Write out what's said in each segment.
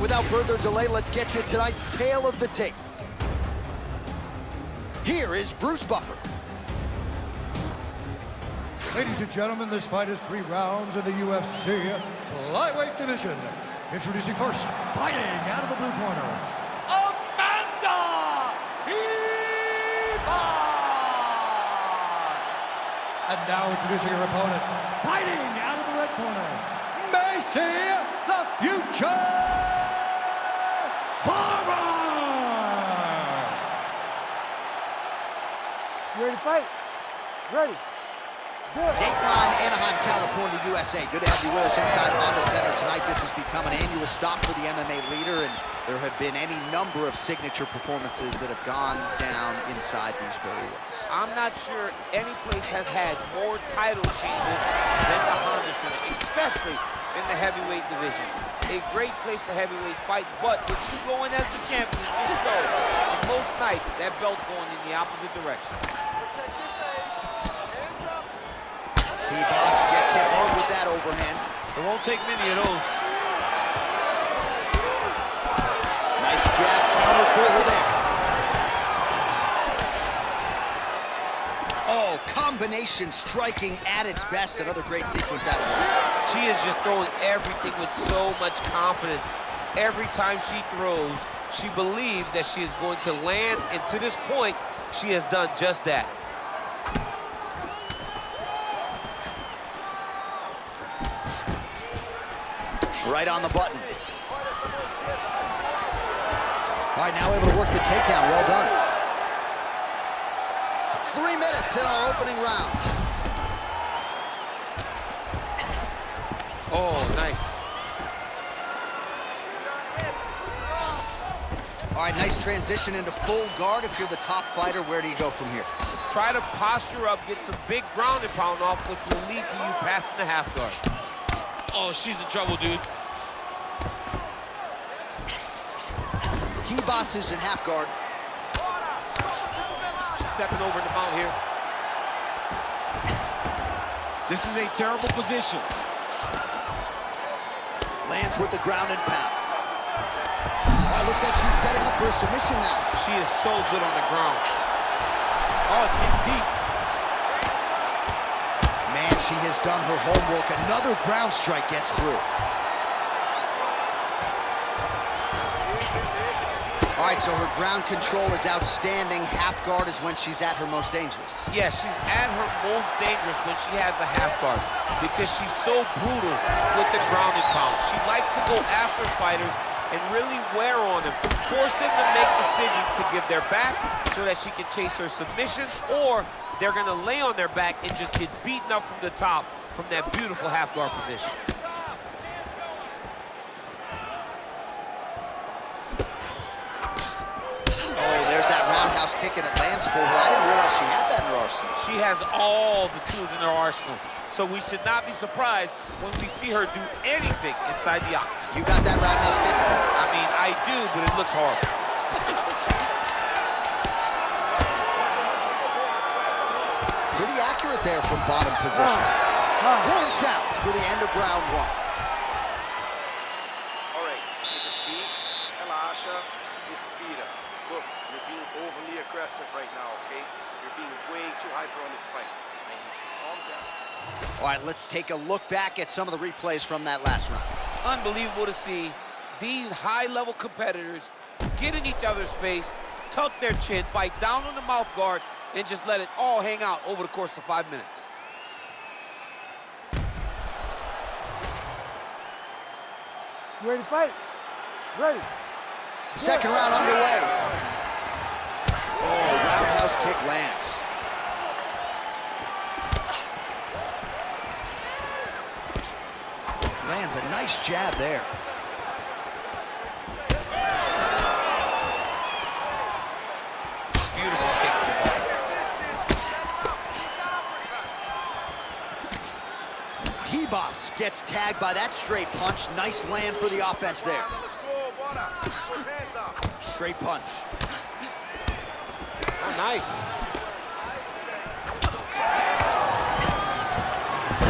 without further delay, let's get you tonight's tale of the tape. Here is Bruce Buffer. Ladies and gentlemen, this fight is 3 rounds in the UFC Flyweight division. Introducing first, fighting out of the blue corner, Amanda Ribas! And now introducing her opponent, fighting out of the red corner, Maycee, the Future Barber! You ready to fight? Ready. Dateline, Anaheim, California, USA. Good to have you with us inside Honda Center tonight. This has become an annual stop for the MMA leader, and there have been any number of signature performances that have gone down inside these very rooms. I'm not sure any place has had more title changes than the Honda Center, especially in the heavyweight division. A great place for heavyweight fights, but if you go in as the champion, just know, in most nights, that belt's going in the opposite direction. Protect your face. Hands up. Ribas gets hit hard with that overhand. It won't take many of those. Nice jab counter for her there. Oh, combination striking at its best. Another great sequence out of her. She is just throwing everything with so much confidence. Every time she throws, she believes that she is going to land, and to this point, she has done just that. Right on the button. All right, now able to work the takedown. Well done. 3 minutes in our opening round. Oh, nice. All right, nice transition into full guard. If you're the top fighter, where do you go from here? Try to posture up, get some big ground and pound off, which will lead to you passing the half guard. Oh, she's in trouble, dude. Ribas is in half guard. She's stepping over the mount here. This is a terrible position. Lands with the ground and pound. All right, looks like she's setting up for a submission now. She is so good on the ground. Oh, it's getting deep. Man, she has done her homework. Another ground strike gets through. All right, so her ground control is outstanding. Half guard is when she's at her most dangerous. Yeah, she's at her most dangerous when she has a half guard because she's so brutal with the ground and pound. She likes to go after fighters and really wear on them, force them to make decisions to give their backs so that she can chase her submissions, or they're gonna lay on their back and just get beaten up from the top from that beautiful half guard position. Kick and it lands for her. I didn't realize she had that in her arsenal. She has all the tools in her arsenal, so we should not be surprised when we see her do anything inside the octagon. You got that roundhouse kick? I mean, I do, but it looks horrible. Pretty accurate there from bottom position. Horn sounds for the end of round 1. All right, take a seat. Relaxa. Respira. Look, you're being overly aggressive right now, okay? You're being way too hyper on this fight. I need you to calm down. All right, let's take a look back at some of the replays from that last round. Unbelievable to see these high-level competitors get in each other's face, tuck their chin, bite down on the mouth guard, and just let it all hang out over the course of 5 minutes. You ready to fight? Ready. Second round underway. Oh, roundhouse kick lands. Lands a nice jab there. Beautiful kick to the body. Ribas gets tagged by that straight punch. Nice land for the offense there. Straight punch. Oh, nice.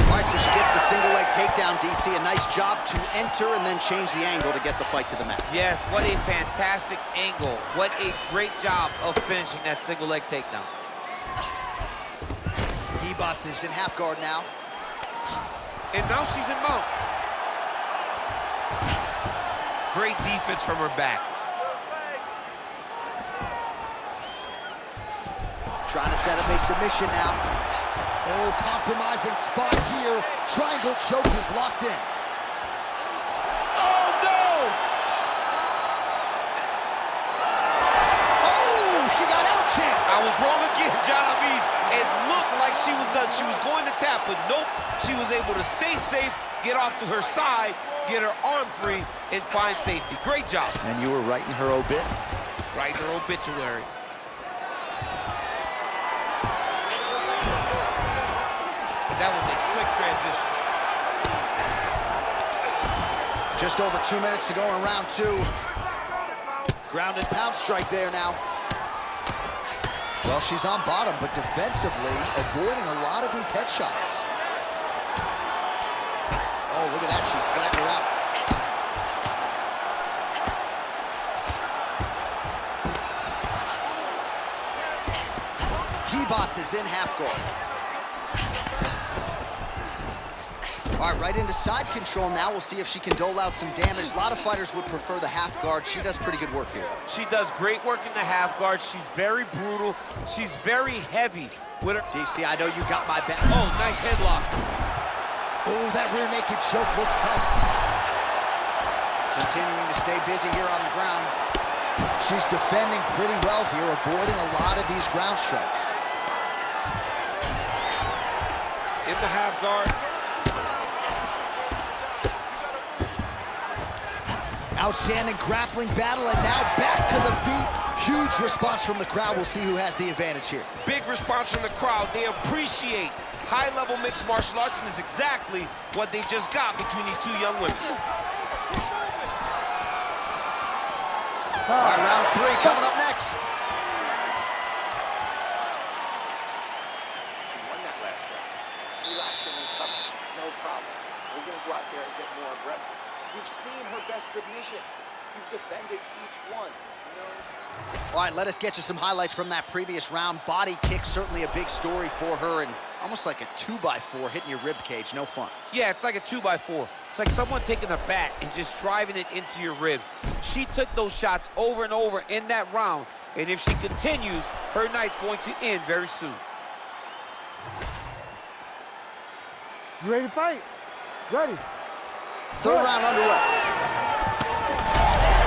All right, so she gets the the single leg takedown, DC. A nice job to enter and then change the angle to get the fight to the mat. Yes, what a fantastic angle. What a great job of finishing that single leg takedown. Ribas is in half guard now. And now she's in mount. Great defense from her back. Trying to set up a submission now. Oh, compromising spot here. Triangle choke is locked in. Oh, no! Oh, she got out, champ. I was wrong again, John. I mean, it looked like she was done. She was going to tap, but nope. She was able to stay safe, get off to her side, get her arm free, and find safety. Great job. And you were right in her obit. Right in her obituary. That was a slick transition. Just over 2 minutes to go in round 2. Ground and pound strike there now. Well, she's on bottom, but defensively avoiding a lot of these headshots. Oh, look at that, she flattened her out. Ribas is in half guard. All right, right into side control now. We'll see if she can dole out some damage. A lot of fighters would prefer the half guard. She does pretty good work here. She does great work in the half guard. She's very brutal. She's very heavy with her. DC, I know you got my back. Oh, nice headlock. Oh, that rear naked choke looks tough. Continuing to stay busy here on the ground. She's defending pretty well here, avoiding a lot of these ground strikes. In the half guard. Outstanding grappling battle, and now back to the feet. Huge response from the crowd. We'll see who has the advantage here. Big response from the crowd. They appreciate high-level mixed martial arts, and it's exactly what they just got between these two young women. All right, round 3 coming up next. She won that last round. Just relax and recover. No problem. We're going to go out there and get more aggressive. You've seen her best submissions. You've defended each one. You know? All right, let us get you some highlights from that previous round. Body kick, certainly a big story for her, and almost like a 2x4 hitting your rib cage. No fun. Yeah, it's like a 2x4. It's like someone taking a bat and just driving it into your ribs. She took those shots over and over in that round, and if she continues, her night's going to end very soon. You ready to fight? Ready. Third round underway.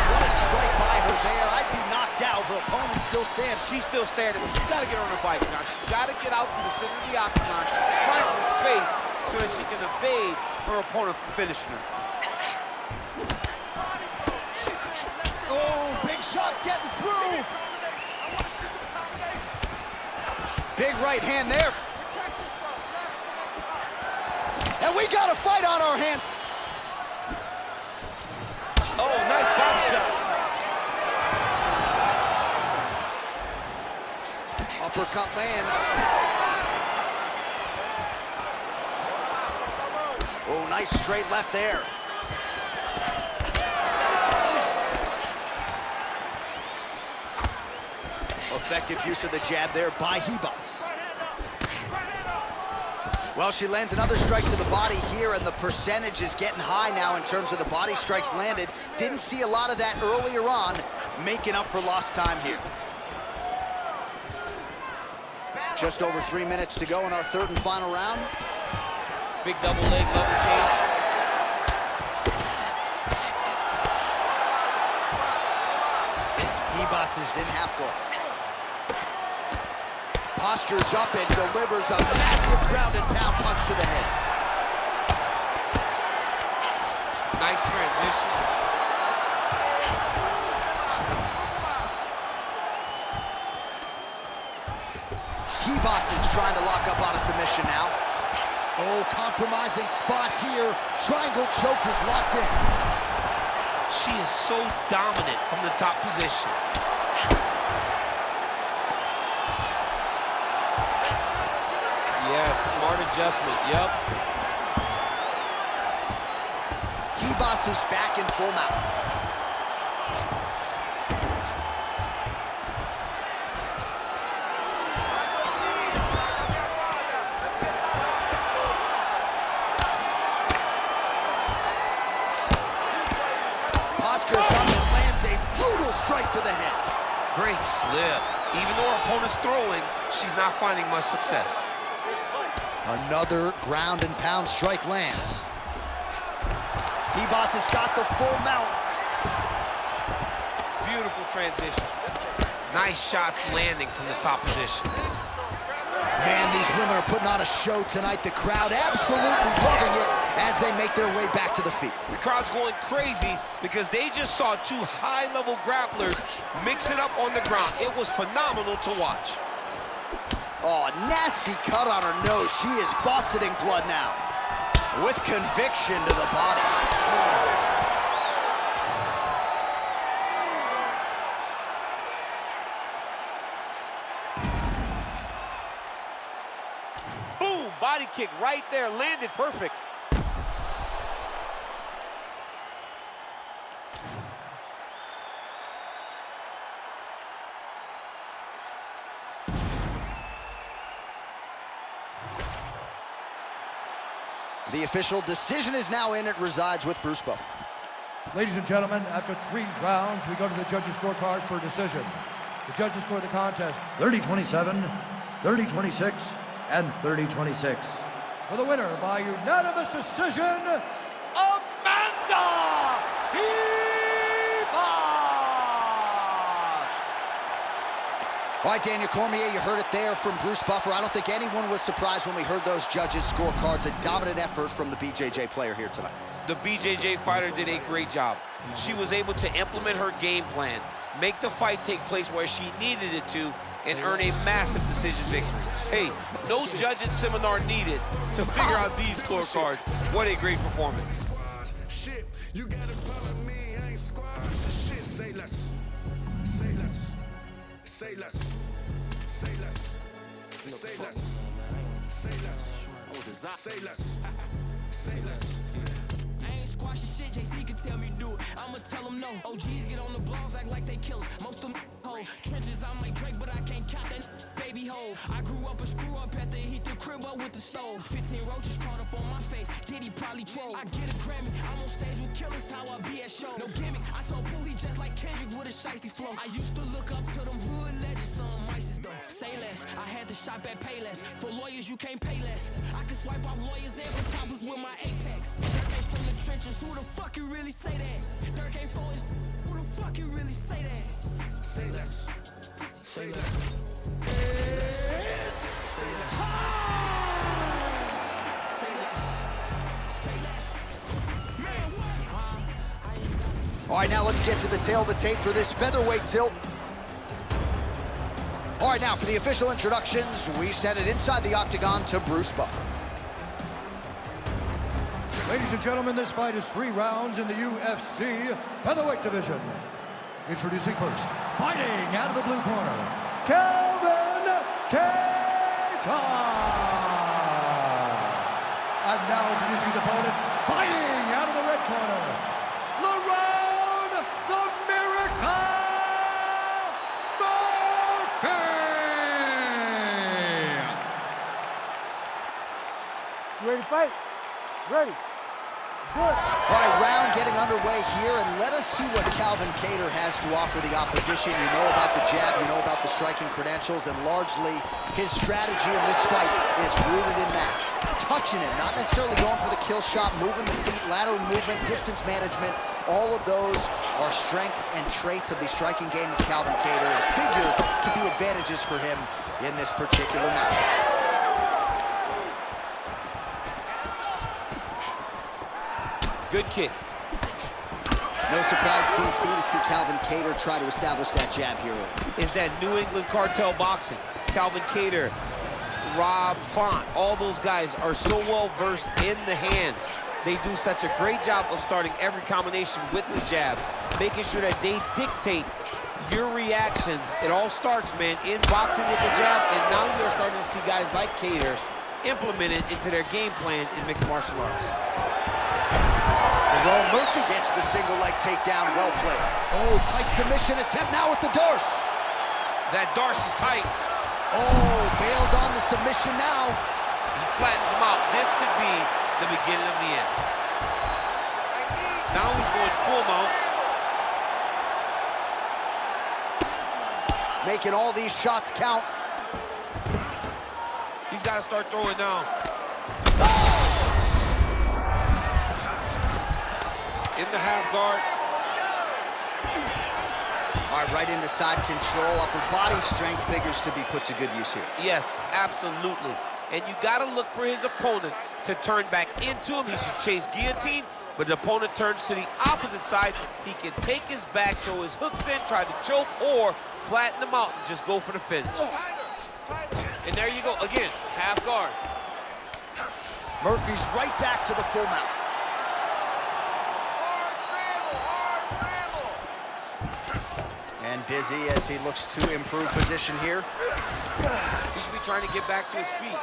What a strike by her there. I'd be knocked out. Her opponent still stands. She's still standing, but she's got to get on her bike now. She's got to get out to the center of the octagon, find some space so that she can evade her opponent from finishing her. Oh, big shots getting through. Big right hand there. And we got a fight on our hands. Oh, nice body shot. Uppercut lands. Oh, nice straight left there. Effective use of the jab there by Ribas. Well, she lands another strike to the body here, and the percentage is getting high now in terms of the body strikes landed. Didn't see a lot of that earlier on, making up for lost time here. Just over 3 minutes to go in our third and final round. Big double leg level change. Ribas is in half guard. Postures up and delivers a massive ground and pound punch to the head. Nice transition. Ribas is trying to lock up on a submission now. Oh, compromising spot here. Triangle choke is locked in. She is so dominant from the top position. Yes, smart adjustment, yep. Ribas is back in full mount. Postures up and lands a brutal strike to the head. Great slip. Even though her opponent's throwing, she's not finding much success. Another ground and pound strike lands. Ribas has got the full mount. Beautiful transition. Nice shots landing from the top position. Man, these women are putting on a show tonight. The crowd absolutely loving it as they make their way back to the feet. The crowd's going crazy because they just saw two high-level grapplers mix it up on the ground. It was phenomenal to watch. Oh, nasty cut on her nose. She is vomiting blood now. With conviction to the body. Boom! Body kick right there, landed perfect. The official decision is now in. It resides with Bruce Buffer. Ladies and gentlemen, after 3 rounds, we go to the judges' scorecards for a decision. The judges score the contest 30-27, 30-26, and 30-26. For the winner by unanimous decision, Amanda Ribas! All right, Daniel Cormier, you heard it there from Bruce Buffer. I don't think anyone was surprised when we heard those judges' scorecards. A dominant effort from the BJJ player here tonight. The BJJ fighter did a great job. She was able to implement her game plan, make the fight take place where she needed it to, and earn a massive decision victory. Hey, no judging seminar needed to figure out these scorecards. What a great performance. Shit, you gotta follow me, I ain't squash shit. Say less, say less, say less, say less, say less, say less, say less, say less. I ain't squashing shit, JC can tell me do it. I'ma tell them no. OGs get on the blogs, act like they killers. Most of them hoes. Trenches, I might Drake, but I can't count that baby hole. I grew up a screw up at the heat the crib up with the stove. 15 roaches crawled up on my face. Diddy probably troll. I get a Grammy, I'm on stage with killers, how I be at shows. No gimmick, I told Pooh he just like Kendrick with a shiesty flow. I used to look up to them hood legends, some mices though. Say less, I had to shop at Payless. For lawyers, you can't pay less. I can swipe off lawyers and for choppers with my Apex. Dirk ain't from the trenches, who the fuck you really say that? Dirk ain't for his, who the fuck you really say that? Say less, say less, say less, say less, say less, say less. Man, what? All right, now let's get to the tail of the tape for this featherweight tilt. All right, now for the official introductions, we send it inside the octagon to Bruce Buffer. Ladies and gentlemen, this fight is 3 rounds in the UFC featherweight division. Introducing first, fighting out of the blue corner, Kattar. And now introducing his opponent, fighting out of the red corner, Lerone, the Miracle Murphy! You ready to fight? Ready. Good. All right, round getting underway here, and let us see what Kattar has to offer the opposition. You know about the jab, you know about the striking credentials, and largely his strategy in this fight is rooted in that. Touching it, not necessarily going for the kill shot, moving the feet, lateral movement, distance management. All of those are strengths and traits of the striking game of Kattar, and figure to be advantages for him in this particular matchup. Good kick. No surprise, DC, to see Kattar try to establish that jab here. Is that New England cartel boxing. Kattar, Rob Font, all those guys are so well versed in the hands. They do such a great job of starting every combination with the jab, making sure that they dictate your reactions. It all starts, man, in boxing with the jab, and now you're starting to see guys like Kattar implement it into their game plan in mixed martial arts. The Lerone Murphy gets the single leg takedown. Well played. Oh, tight submission attempt now with the Darce. That Darce is tight. Oh, bails on the submission now. He flattens him out. This could be the beginning of the end. Now he's going full mount. Making all these shots count. He's got to start throwing now. In the half guard. All right, right into side control. Upper body strength figures to be put to good use here. Yes, absolutely. And you got to look for his opponent to turn back into him. He should chase guillotine, but the opponent turns to the opposite side. He can take his back, throw his hooks in, try to choke, or flatten him out and just go for the finish. And there you go, again, half guard. Murphy's right back to the full mount. And busy as he looks to improve position here. He should be trying to get back to his feet.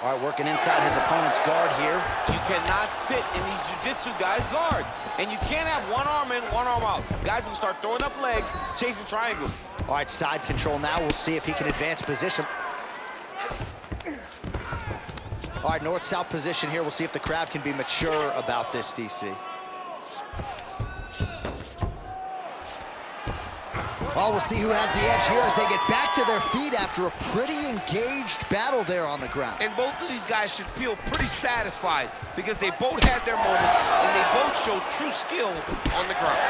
All right, working inside his opponent's guard here. You cannot sit in these jiu-jitsu guys' guard. And you can't have one arm in, one arm out. Guys will start throwing up legs, chasing triangles. All right, side control now. We'll see if he can advance position. All right, north-south position here. We'll see if the crowd can be mature about this, DC. Oh, we'll see who has the edge here as they get back to their feet after a pretty engaged battle there on the ground. And both of these guys should feel pretty satisfied because they both had their moments and they both showed true skill on the ground.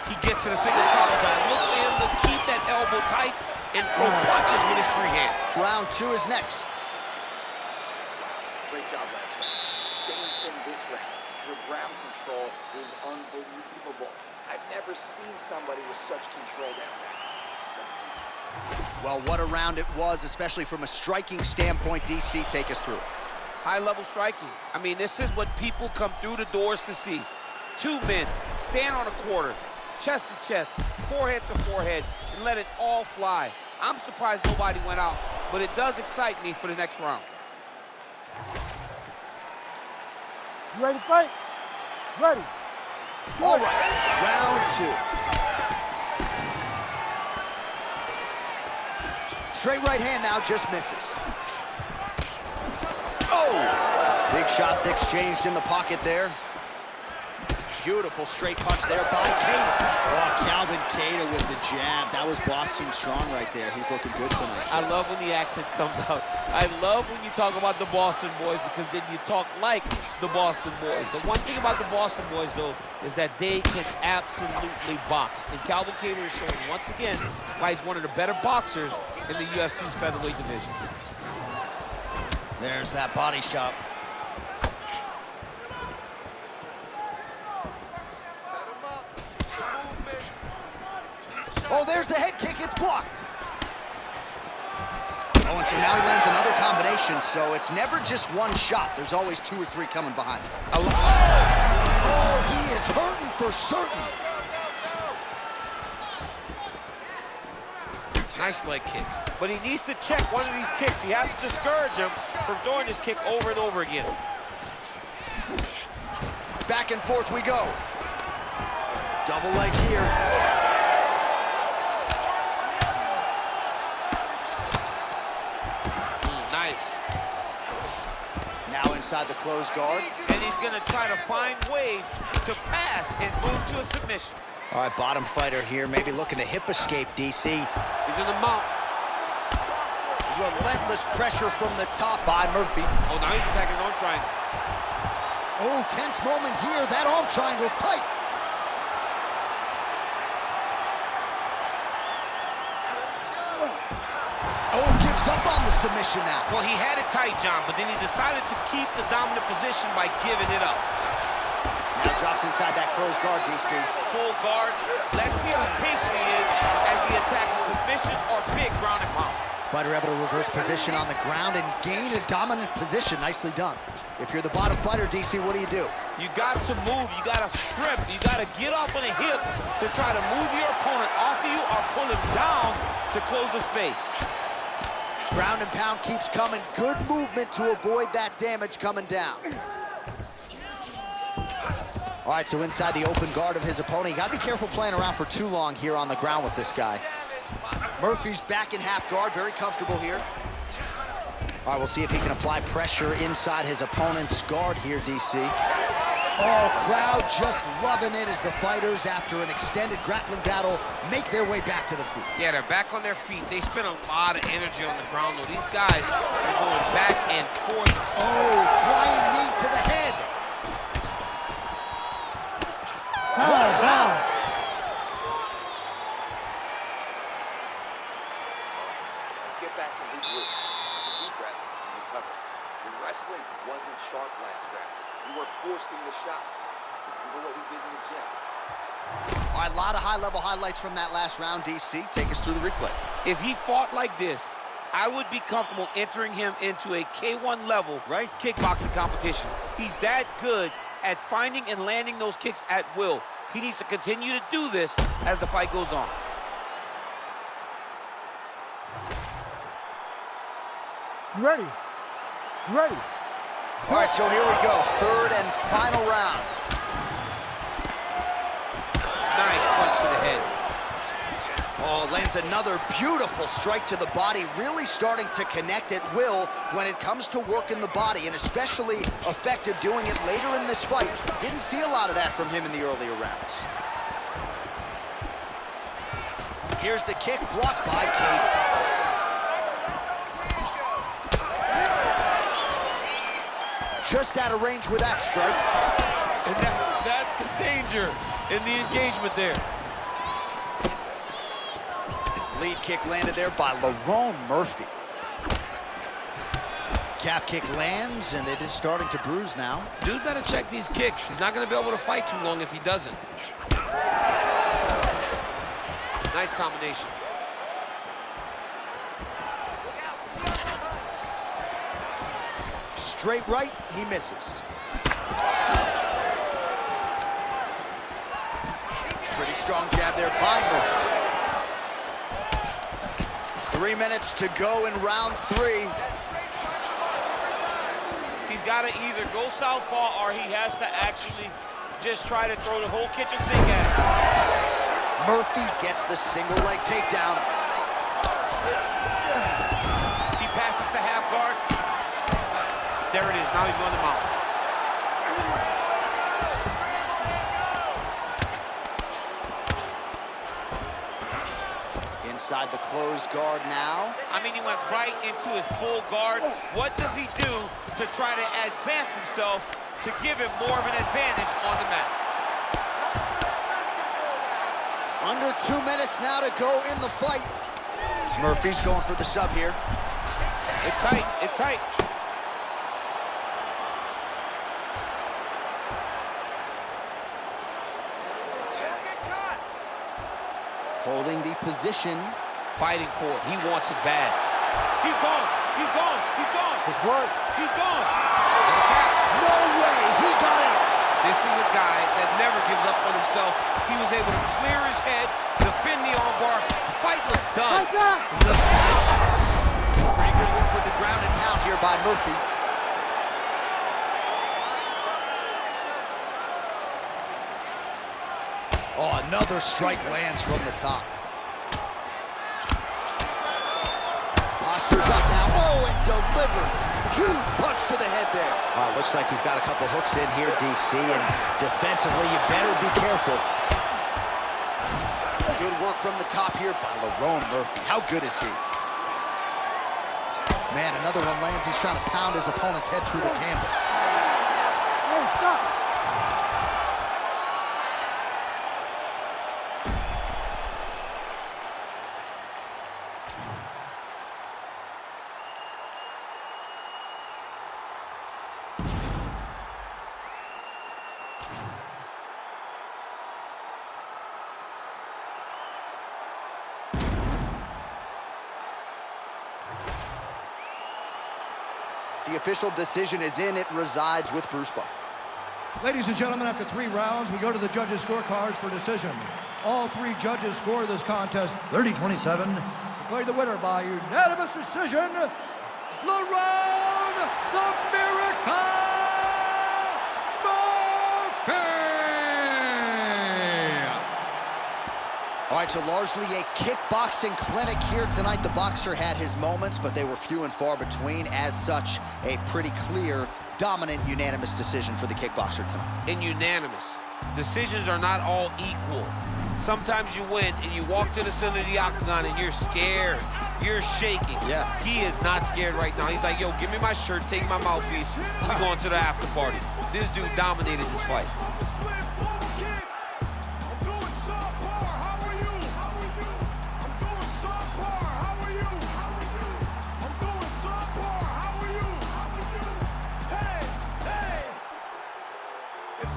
He gets to the single collar time. Look for him to keep that elbow tight and throw punches with his free hand. Round 2 is next. Great job last round. Same thing this round. Your ground control is unbelievable. I've never seen somebody with such control down there. Well, what a round it was, especially from a striking standpoint. DC, take us through it. High-level striking. I mean, this is what people come through the doors to see. Two men stand on a quarter, chest to chest, forehead to forehead, and let it all fly. I'm surprised nobody went out, but it does excite me for the next round. You ready to fight? Ready. All right, round 2. Straight right hand now, just misses. Oh! Big shots exchanged in the pocket there. Beautiful straight punch there by Kattar. Oh, Calvin Kattar with the jab. That was Boston strong right there. He's looking good tonight. I love when the accent comes out. I love when you talk about the Boston boys because then you talk like the Boston boys. The one thing about the Boston boys, though, is that they can absolutely box. And Calvin Kattar is showing once again why he's one of the better boxers in the UFC's featherweight division. There's that body shot. Oh, there's the head kick. It's blocked. Oh, and so now he lands another combination, so it's never just one shot. There's always 2 or 3 coming behind him. Oh, he is hurting for certain. Nice leg kick. But he needs to check one of these kicks. He has to discourage him from throwing this kick over and over again. Back and forth we go. Double leg here. Nice. Now inside the closed guard. And he's going to try to find ways to pass and move to a submission. All right, bottom fighter here, maybe looking to hip escape, DC. He's in the mount. Relentless pressure from the top by Murphy. Oh, now he's attacking arm triangle. Oh, tense moment here. That arm triangle's tight. Oh, gives up on the submission now. Well, he had it tight, John, but then he decided to keep the dominant position by giving it up. Now drops inside that closed guard, DC. Full guard. Let's see how patient he is as he attacks a submission or big ground and pound. Fighter able to reverse position on the ground and gain a dominant position. Nicely done. If you're the bottom fighter, DC, what do? You got to move. You got to strip. You got to get off on a hip to try to move your opponent off of you or pull him down to close the space. Ground and pound keeps coming. Good movement to avoid that damage coming down. All right, so inside the open guard of his opponent. You gotta be careful playing around for too long here on the ground with this guy. Murphy's back in half guard, very comfortable here. All right, we'll see if he can apply pressure inside his opponent's guard here, DC. Oh, crowd just loving it as the fighters, after an extended grappling battle, make their way back to the feet. Yeah, they're back on their feet. They spend a lot of energy on the ground, though. These guys are going back and forth. Oh, flying knee to the head. Down. Let's get back and regroup. Take a deep breath and recover. Your wrestling wasn't sharp last round. You were forcing the shots. Remember what we did in the gym. All right, a lot of high-level highlights from that last round, DC. Take us through the replay. If he fought like this, I would be comfortable entering him into a K1 level kickboxing competition. He's that good at finding and landing those kicks at will. He needs to continue to do this as the fight goes on. You ready? You ready? All right, so here we go. Third and final round. Nice punch to the head. Oh, lands another beautiful strike to the body, really starting to connect at will when it comes to working the body, and especially effective doing it later in this fight. Didn't see a lot of that from him in the earlier rounds. Here's the kick, blocked by Cade. Just out of range with that strike. And that's the danger in the engagement there. Lead kick landed there by Lerone Murphy. Calf kick lands, and it is starting to bruise now. Dude better check these kicks. He's not going to be able to fight too long if he doesn't. Nice combination. Straight right, he misses. Pretty strong jab there by Murphy. 3 minutes to go in round 3. He's got to either go southpaw or he has to actually just try to throw the whole kitchen sink at him. Murphy gets the single leg takedown. He passes to half guard. There it is. Now he's on the mount. Inside the closed guard now. I mean, he went right into his full guard. What does he do to try to advance himself to give him more of an advantage on the mat? Under 2 minutes now to go in the fight. Murphy's going for the sub here. It's tight. It's tight. Holding the position. Fighting for it. He wants it bad. He's gone. He's gone. He's gone. Good work. He's gone. No way, he got out. This is a guy that never gives up on himself. He was able to clear his head, defend the armbar. The fight looked done. Pretty good work with the ground and pound here by Murphy. Oh, another strike lands from the top. Postures up now. Oh, and delivers. Huge punch to the head there. Looks like he's got a couple hooks in here, DC, and defensively, you better be careful. Good work from the top here by Lerone Murphy. How good is he? Man, another one lands. He's trying to pound his opponent's head through the canvas. Hey, stop. The official decision is in. It resides with Bruce Buffer. Ladies and gentlemen, after 3 rounds, we go to the judges' scorecards for decision. All 3 judges score this contest 30-27, declaring the winner by unanimous decision, Lerone the Miracle Murphy! All right, so largely a kickboxing clinic here tonight. The boxer had his moments, but they were few and far between. As such, a pretty clear, dominant, unanimous decision for the kickboxer tonight. And unanimous. Decisions are not all equal. Sometimes you win and you walk to the center of the octagon and you're scared. You're shaking. Yeah. He is not scared right now. He's like, yo, give me my shirt, take my mouthpiece. We going to the after party. This dude dominated this fight.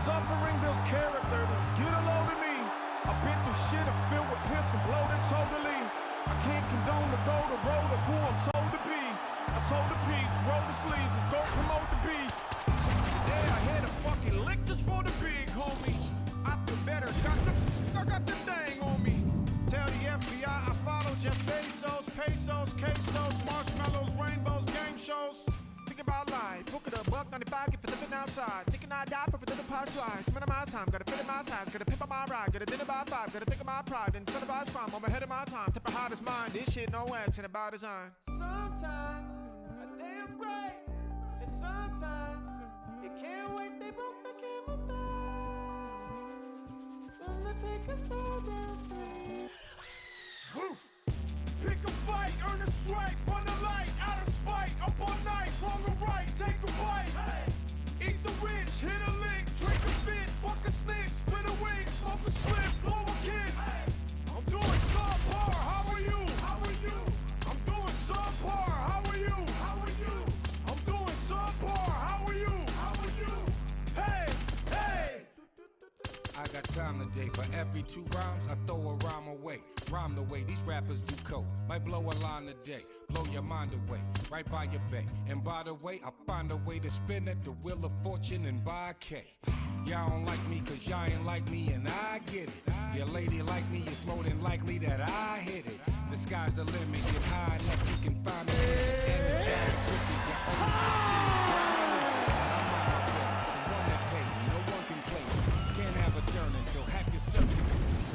Suffering builds character, get a load of me. I've been through shit and filled with piss and bloated totally. I can't condone to go the road of who I'm told to be. I told the peeps, roll the sleeves, let's go promote the beast. Today I had a fucking lick just for the big homie. I feel better, I got the thing on me. Tell the FBI I follow Jeff Bezos, pesos, quesos, marshmallows, rainbows, game shows. Think about life, book it a $1.95, if you're living outside. Thinking I die for the pie slice. Minimize time, gotta fit in my size, gotta pimp on my ride, gotta dinner by 5, gotta think of my pride, incentivize crime, I'm ahead of my time. Tip the hottest mind, this shit no action about design. Sometimes a damn right, and sometimes you can't wait, they broke the camel's back. Gonna take us all downstream. Pick a fight, earn a strike, run a light, out of spite, up all night, wrong or right, take a bite. Eat the rich, hit a lick, drink a fit, fuck a snitch, split a wig, smoke a split, blow a kiss. I'm doing subpar, how are you? How are you? I'm doing subpar, how are you? How are you? I'm doing subpar, how are you? How are you? Hey, hey! I got time today. For every 2 rounds, I throw a rhyme away. Rhyme the way these rappers do coke. Might blow a line today. Blow your mind away. Right by your bay. And by the way, I find a way to spin at the wheel of fortune and buy a K. Y'all don't like me cause y'all ain't like me and I get it. Your lady like me is more than likely that I hit it. The sky's the limit. Get high enough you can find me. And the damn cookies you only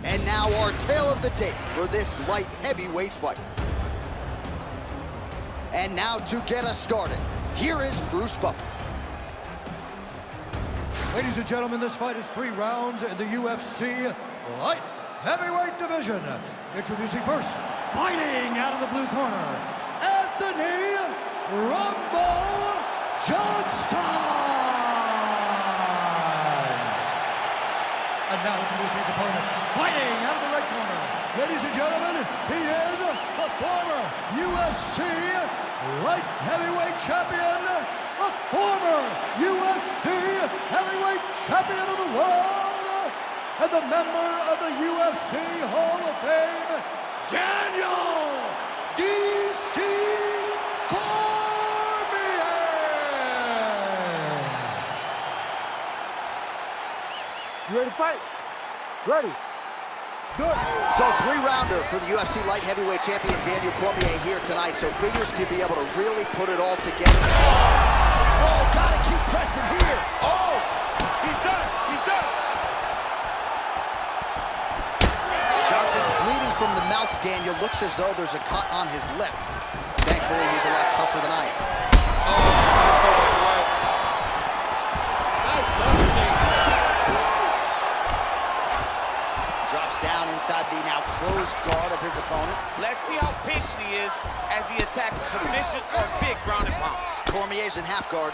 And now our tale of the tape for this light heavyweight fight. And now to get us started, here is Bruce Buffer. Ladies and gentlemen, this fight is 3 rounds in the UFC light heavyweight division. Introducing first, fighting out of the blue corner, Anthony Rumble Johnson. And now introducing his opponent, fighting out of the red corner. Ladies and gentlemen, he is the former UFC light heavyweight champion, the former UFC heavyweight champion of the world, and the member of the UFC Hall of Fame, Daniel D.C. Cormier. You ready to fight? Ready. Good. So 3-rounder for the UFC light heavyweight champion Daniel Cormier here tonight. So figures to be able to really put it all together. Oh, gotta keep pressing here. Oh, he's done. He's done. Johnson's bleeding from the mouth, Daniel. Looks as though there's a cut on his lip. Thankfully, he's a lot tougher than I am. Oh, that's so right. Nice level change. Drops down inside the now closed guard of his opponent. Let's see how patient he is as he attacks a submission or big ground and pound. Cormier's in half guard.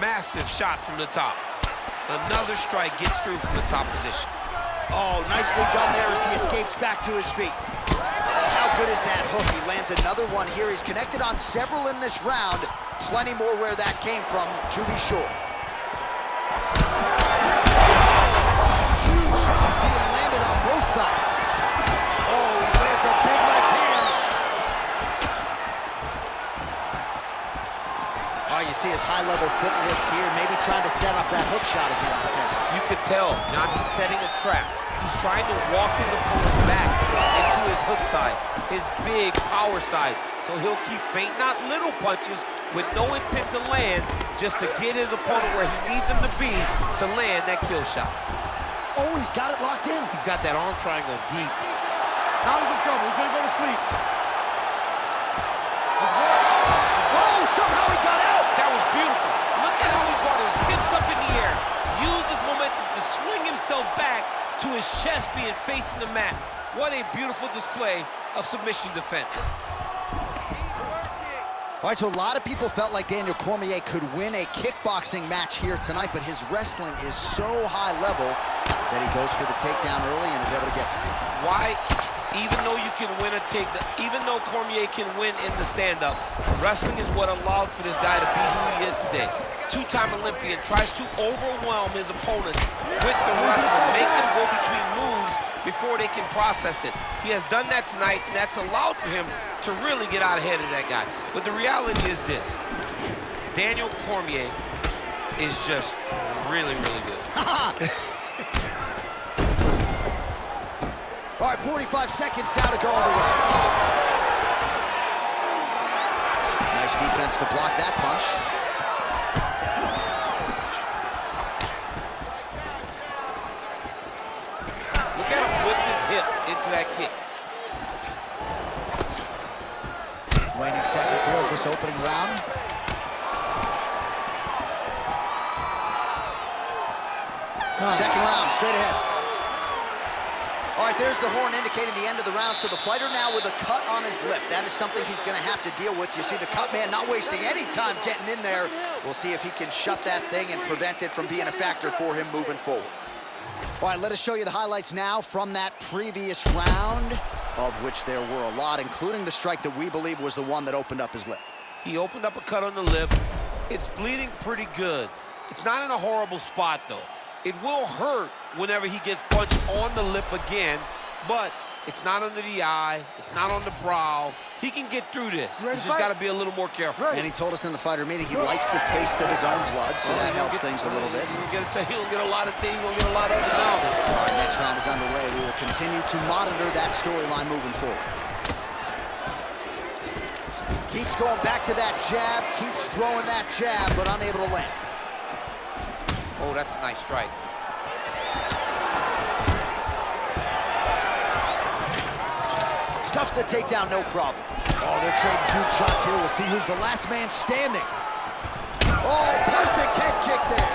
Massive shot from the top. Another strike gets through from the top position. Oh, nicely done there as he escapes back to his feet. Oh, how good is that hook? He lands another one here. He's connected on several in this round. Plenty more where that came from, to be sure. Huge shots being landed on both sides. Oh, he lands a big left hand. Oh, you see his high-level footwork here, maybe trying to set up that hook shot again, potentially. You could tell, John, he's setting a trap. He's trying to walk his opponent back into his hook side, his big power side. So he'll keep feint, not little punches, with no intent to land, just to get his opponent where he needs him to be to land that kill shot. Oh, he's got it locked in. He's got that arm triangle deep. Now he's in trouble. He's gonna go to sleep. Oh, somehow he got out. That was beautiful. Look at how he brought his hips up in the air, used his momentum to swing himself back to his chest being facing the mat. What a beautiful display of submission defense. All right, so a lot of people felt like Daniel Cormier could win a kickboxing match here tonight, but his wrestling is so high level that he goes for the takedown early and is able to get it. Why, even though you can win a takedown, even though Cormier can win in the stand-up, wrestling is what allowed for this guy to be who he is today. Two-time Olympian, tries to overwhelm his opponents with the wrestling, make them go between moves before they can process it. He has done that tonight, and that's allowed for him to really get out ahead of that guy. But the reality is this: Daniel Cormier is just really, really good. All right, 45 seconds now to go on the round. Nice defense to block that punch. Look at him whip his hip into that kick. Waning seconds here of this opening round. Second round, straight ahead. All right, there's the horn indicating the end of the round. So the fighter now with a cut on his lip. That is something he's going to have to deal with. You see the cut man not wasting any time getting in there. We'll see if he can shut that thing and prevent it from being a factor for him moving forward. All right, let us show you the highlights now from that previous round, of which there were a lot, including the strike that we believe was the one that opened up his lip. He opened up a cut on the lip. It's bleeding pretty good. It's not in a horrible spot, though. It will hurt whenever he gets punched on the lip again, but it's not under the eye. It's not on the brow. He can get through this. He's just got to be a little more careful. And he told us in the fighter meeting he likes the taste of his own blood, so that helps things a little bit. He'll get a lot of taste. He'll get a lot of it now. All right, next round is underway. We will continue to monitor that storyline moving forward. Keeps going back to that jab, keeps throwing that jab, but unable to land. Oh, that's a nice strike. Stuffs the takedown, no problem. Oh, they're trading huge shots here. We'll see who's the last man standing. Oh, perfect head kick there.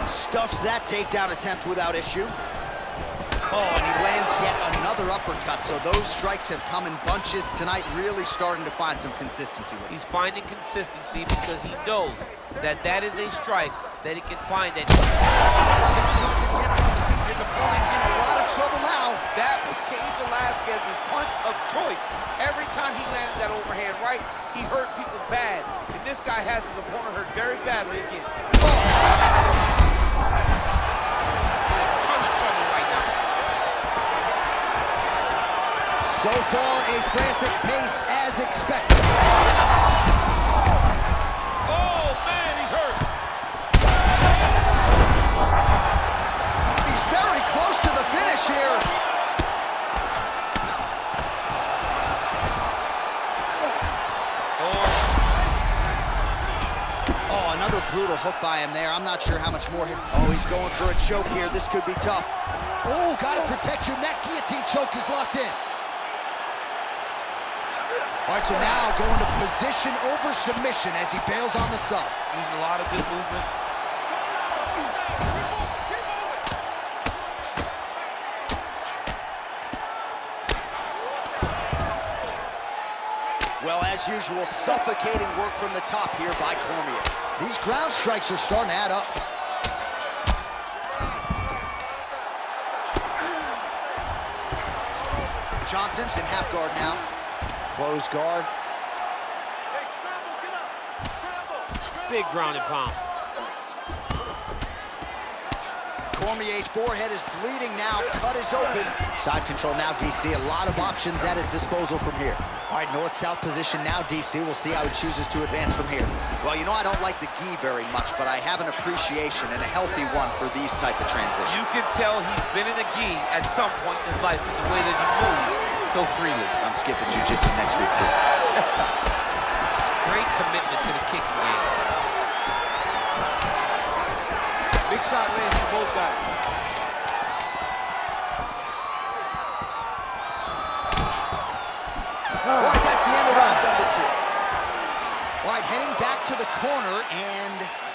Stuffs that takedown attempt without issue. Oh, and he lands yet another uppercut. So those strikes have come in bunches tonight, really starting to find some consistency with it. He's finding consistency because he knows that that is a strike that he can find. That his opponent in a lot of trouble now. That was Cain Velasquez's punch of choice. Every time he landed that overhand right, he hurt people bad. And this guy has his opponent hurt very badly again. So far, a frantic pace as expected. Oh, man, he's hurt. He's very close to the finish here. Oh, another brutal hook by him there. I'm not sure how much more. Oh, he's going for a choke here. This could be tough. Oh, got to protect your neck. Guillotine choke is locked in. All right, so now going to position over submission as he bails on the sub. Using a lot of good movement. Well, as usual, suffocating work from the top here by Cormier. These ground strikes are starting to add up. Johnson's in half guard now. Close guard. Hey, scramble, get up. Scramble. Big ground and pound. Cormier's forehead is bleeding now. Cut is open. Side control now, DC. A lot of options at his disposal from here. All right, north-south position now, DC. We'll see how he chooses to advance from here. Well, you know I don't like the gi very much, but I have an appreciation and a healthy one for these type of transitions. You can tell he's been in a gi at some point in his life in the way that he moves so freely. I'm skipping jiu-jitsu next week, too. Great commitment to the kicking game. Big shot lands for both guys. All right, that's the end of round number 2. All right, heading back to the corner, and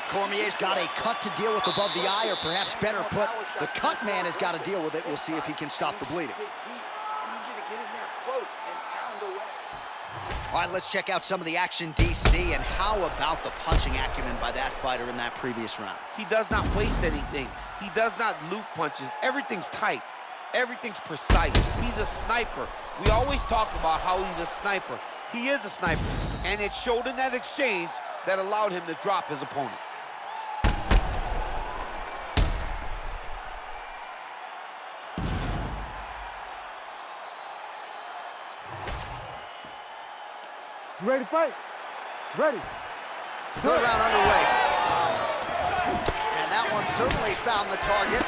Cormier's got a cut to deal with above the eye, or perhaps better put, the cut man has got to deal with it. We'll see if he can stop the bleeding. I need you to get in there close and pound away. All right, let's check out some of the action, DC, and how about the punching acumen by that fighter in that previous round? He does not waste anything. He does not loop punches. Everything's tight. Everything's precise. He's a sniper. We always talk about how he's a sniper. He is a sniper, and it showed in that exchange that allowed him to drop his opponent. You ready to fight? Ready. Third round underway. And that one certainly found the target.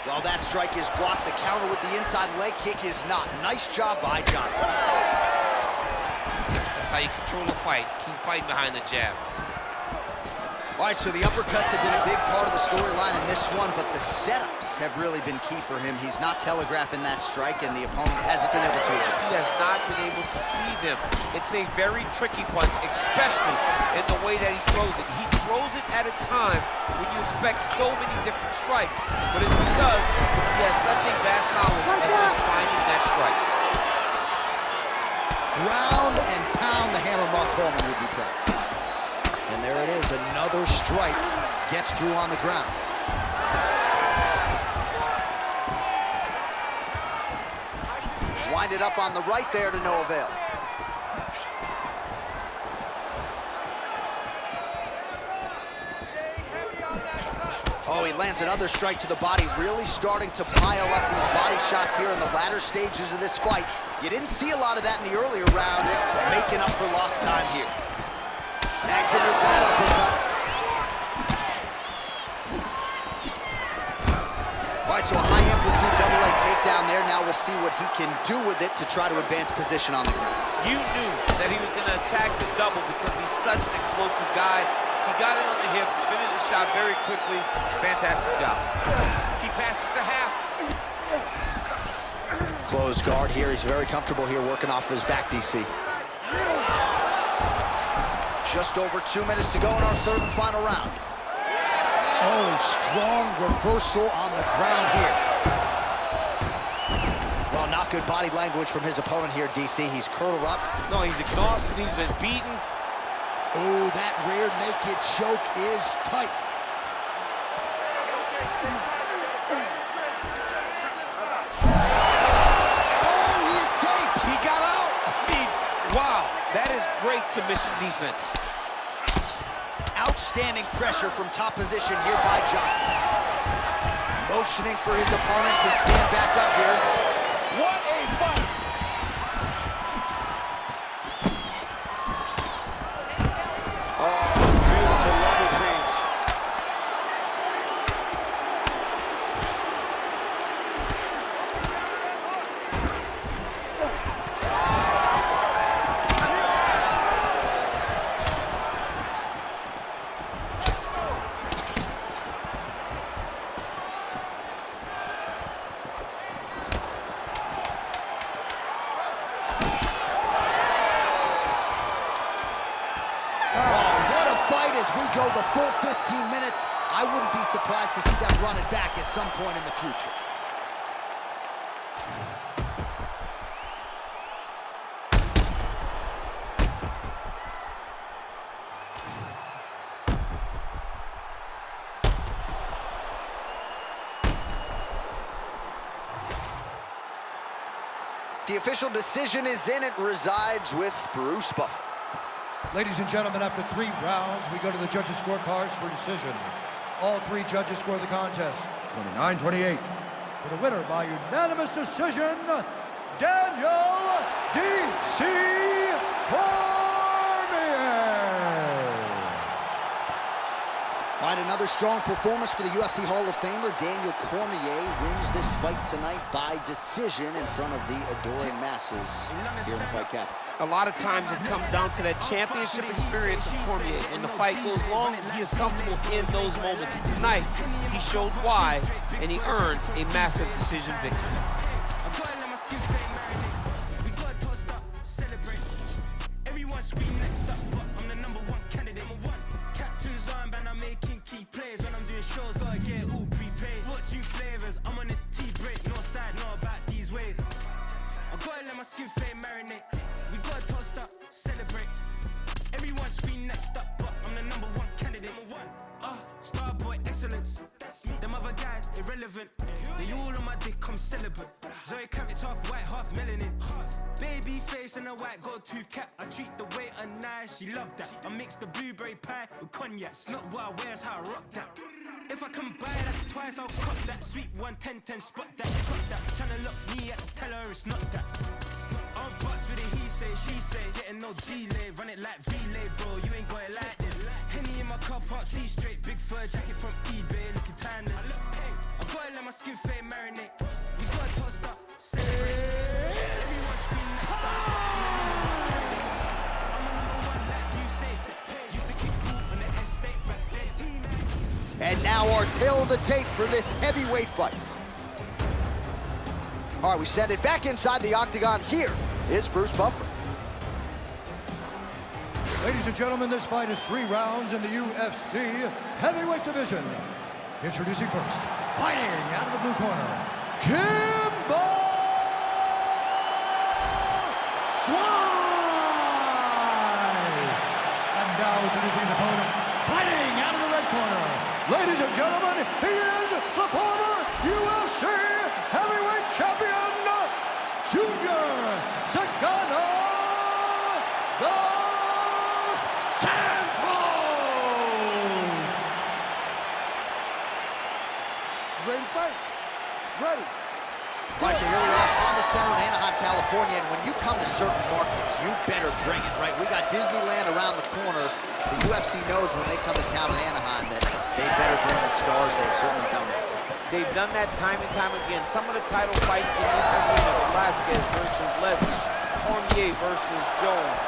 Well, that strike is blocked. The counter with the inside leg kick is not. Nice job by Johnson. That's how you control the fight. Keep fighting behind the jab. All right, so the uppercuts have been a big part of the storyline in this one, but the setups have really been key for him. He's not telegraphing that strike, and the opponent hasn't been able to adjust. He has not been able to see them. It's a very tricky punch, especially in the way that he throws it. He throws it at a time when you expect so many different strikes, but it's because he has such a vast knowledge at just finding that strike. Ground and pound, the hammer Mark Coleman would be proud. And there it is, another strike gets through on the ground. Wind it up on the right there to no avail. Oh, he lands another strike to the body, really starting to pile up these body shots here in the latter stages of this fight. You didn't see a lot of that in the earlier rounds, making up for lost time here. Tags him with that uppercut. All right, so a high amplitude double leg takedown there. Now we'll see what he can do with it to try to advance position on the ground. You knew that he was going to attack the double because he's such an explosive guy. He got it on the hips, finished the shot very quickly. Fantastic job. He passes to half. Closed guard here. He's very comfortable here working off of his back, DC. Just over 2 minutes to go in our third and final round. Oh, strong reversal on the ground here. Well, not good body language from his opponent here, DC. He's curled up. No, he's exhausted. He's been beaten. Oh, that rear naked choke is tight. Oh, he escapes. He got out. I mean, wow, that is great submission defense. Outstanding pressure from top position here by Johnson. Motioning for his opponent to stand back up here. What a fight! Oh, beautiful level change. We go the full 15 minutes. I wouldn't be surprised to see them run it back at some point in the future. The official decision is in. It resides with Bruce Buffer. Ladies and gentlemen, after 3 rounds, we go to the judges' scorecards for decision. All three judges score the contest 29-28. For the winner by unanimous decision, Daniel D.C. Cormier. All right, another strong performance for the UFC Hall of Famer. Daniel Cormier wins this fight tonight by decision in front of the adoring masses here in the Fight Cap. A lot of times it comes down to that championship experience of Cormier. When the fight goes long, he is comfortable in those moments. And tonight, he showed why, and he earned a massive decision victory. Irrelevant. They all on my dick, come celebrate. Zoe Kravitz half white, half melanin. Baby face and a white gold tooth cap. I treat the waiter nice, she love that. I mix the blueberry pie with cognac. It's not what I wear, it's how I rock that. If I can buy that twice, I'll crop that. Sweet 110, spot that, chop that. Tryna lock me at the teller, it's not that. I'm fucks with it, he say, she say. Getting no delay, run it like relay, bro. You ain't got it like this. Henny in my car park, see straight. Big fur jacket from eBay, looking timeless. I gotta let my skin fade marinate. We gotta toast up, celebrate. Everyone scream next up. I'm a number one like you say. Used to kick boot on the estate back then. And now our tale of the tape for this heavyweight fight. All right, we send it back inside the octagon. Here is Bruce Buffer. Ladies and gentlemen, this fight is 3 rounds in the UFC heavyweight division. Introducing first, fighting out of the blue corner, Kimbo Slice! And now introducing his opponent, fighting out of the red corner. Ladies and gentlemen, he is the former UFC heavyweight champion, Junior Sagano dos Santos! Ready to fight? Ready. All right, so here we are, Honda Center in Anaheim, California, and when you come to certain markets, you better bring it, right? We got Disneyland around the corner. The UFC knows when they come to town in Anaheim that they better bring the stars. They've certainly done that. They've done that time and time again. Some of the title fights in this arena, Velasquez versus Lesnar, Cormier versus Jones,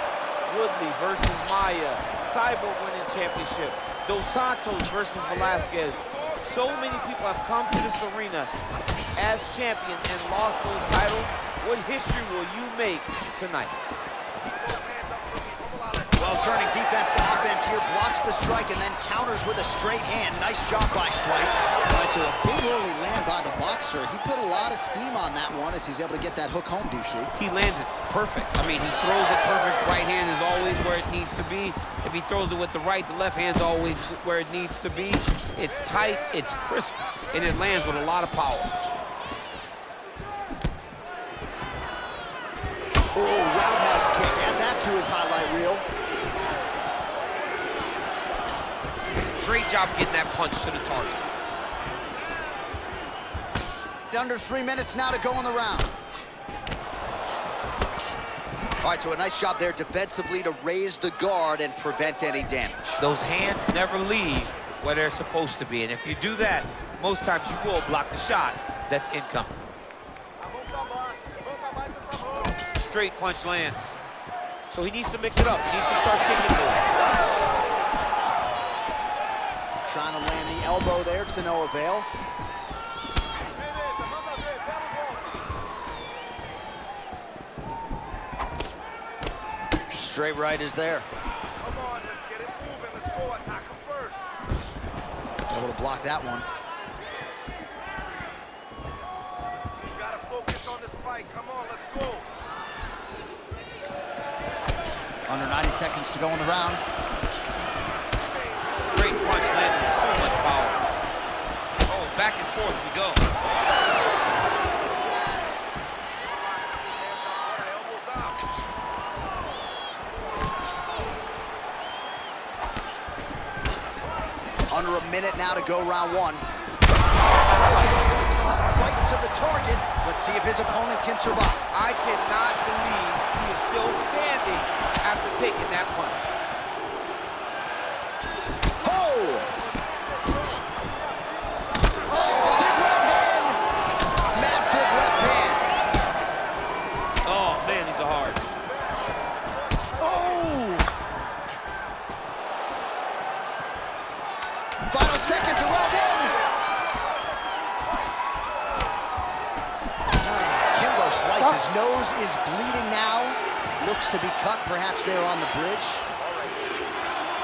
Woodley versus Maya, Cyborg winning championship, Dos Santos versus Velasquez. So many people have come to this arena as champion and lost those titles. What history will you make tonight? Well, turning defense to offense here, blocks the strike and then counters with a straight hand. Nice job by Slice. All right, so a big early land by the boxer. He put a lot of steam on that one as he's able to get that hook home, DC. He lands it perfect. I mean, he throws it perfect. Right hand is always where it needs to be. If he throws it with the right, the left hand's always where it needs to be. It's tight, it's crisp, and it lands with a lot of power. Oh, roundhouse kick. Add that to his highlight reel. Great job getting that punch to the target. Under 3 minutes now to go in the round. All right, so a nice job there defensively to raise the guard and prevent any damage. Those hands never leave where they're supposed to be, and if you do that, most times you will block the shot that's incoming. Straight punch lands. So he needs to mix it up. He needs to start kicking more. Trying to land the elbow there to no avail. Straight right is there. Come on, let's get it moving. Let's go. Attack him first. Able to block that one. You gotta focus on this fight. Come on, let's go. Under 90 seconds to go in the round. Great punch landed with so much power. Oh, back and forth we go. Elbows out. Under under a minute now to go round one. Right to the target. Let's see if his opponent can survive. I cannot believe he is still standing after taking that punch. Oh! Massive left hand. Oh, man, these are hard. Oh! Final seconds of round one. Kimbo slices. Nose is bleeding now. Looks to be cut, perhaps there on the bridge.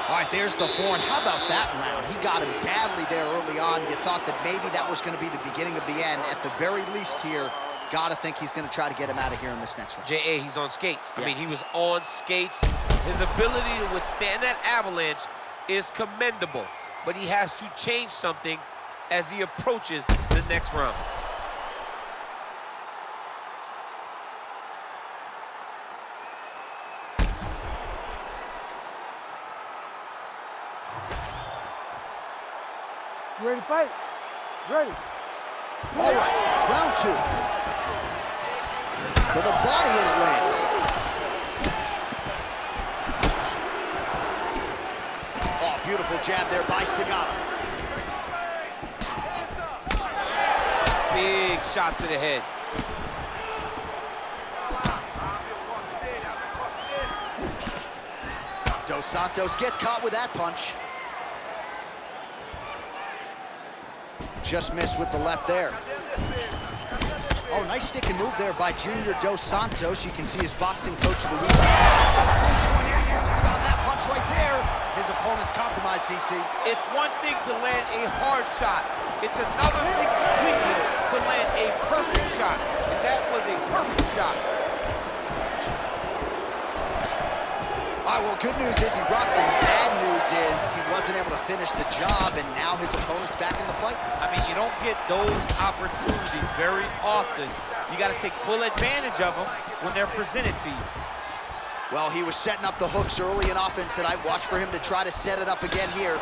All right, there's the horn. How about that round? He got him badly there early on. You thought that maybe that was going to be the beginning of the end. At the very least here, gotta think he's going to try to get him out of here in this next round. J.A., he's on skates. Yeah. I mean, he was on skates. His ability to withstand that avalanche is commendable, but he has to change something as he approaches the next round. You ready to fight? Ready. All right, round two. To the body and it lands. Oh, beautiful jab there by Cigano. Big shot to the head. Dos Santos gets caught with that punch. Just missed with the left there. Oh, nice stick and move there by Junior Dos Santos. You can see his boxing coach, Luis. On that punch right there. His opponent's compromised, DC. It's one thing to land a hard shot. It's another thing completely to land a perfect shot. And that was a perfect shot. All right, well, good news is he rocked him. Bad news is he wasn't able to finish the job, and now his opponent's back in the fight. I mean, you don't get those opportunities very often. You got to take full advantage of them when they're presented to you. Well, he was setting up the hooks early and often tonight. Watch for him to try to set it up again here.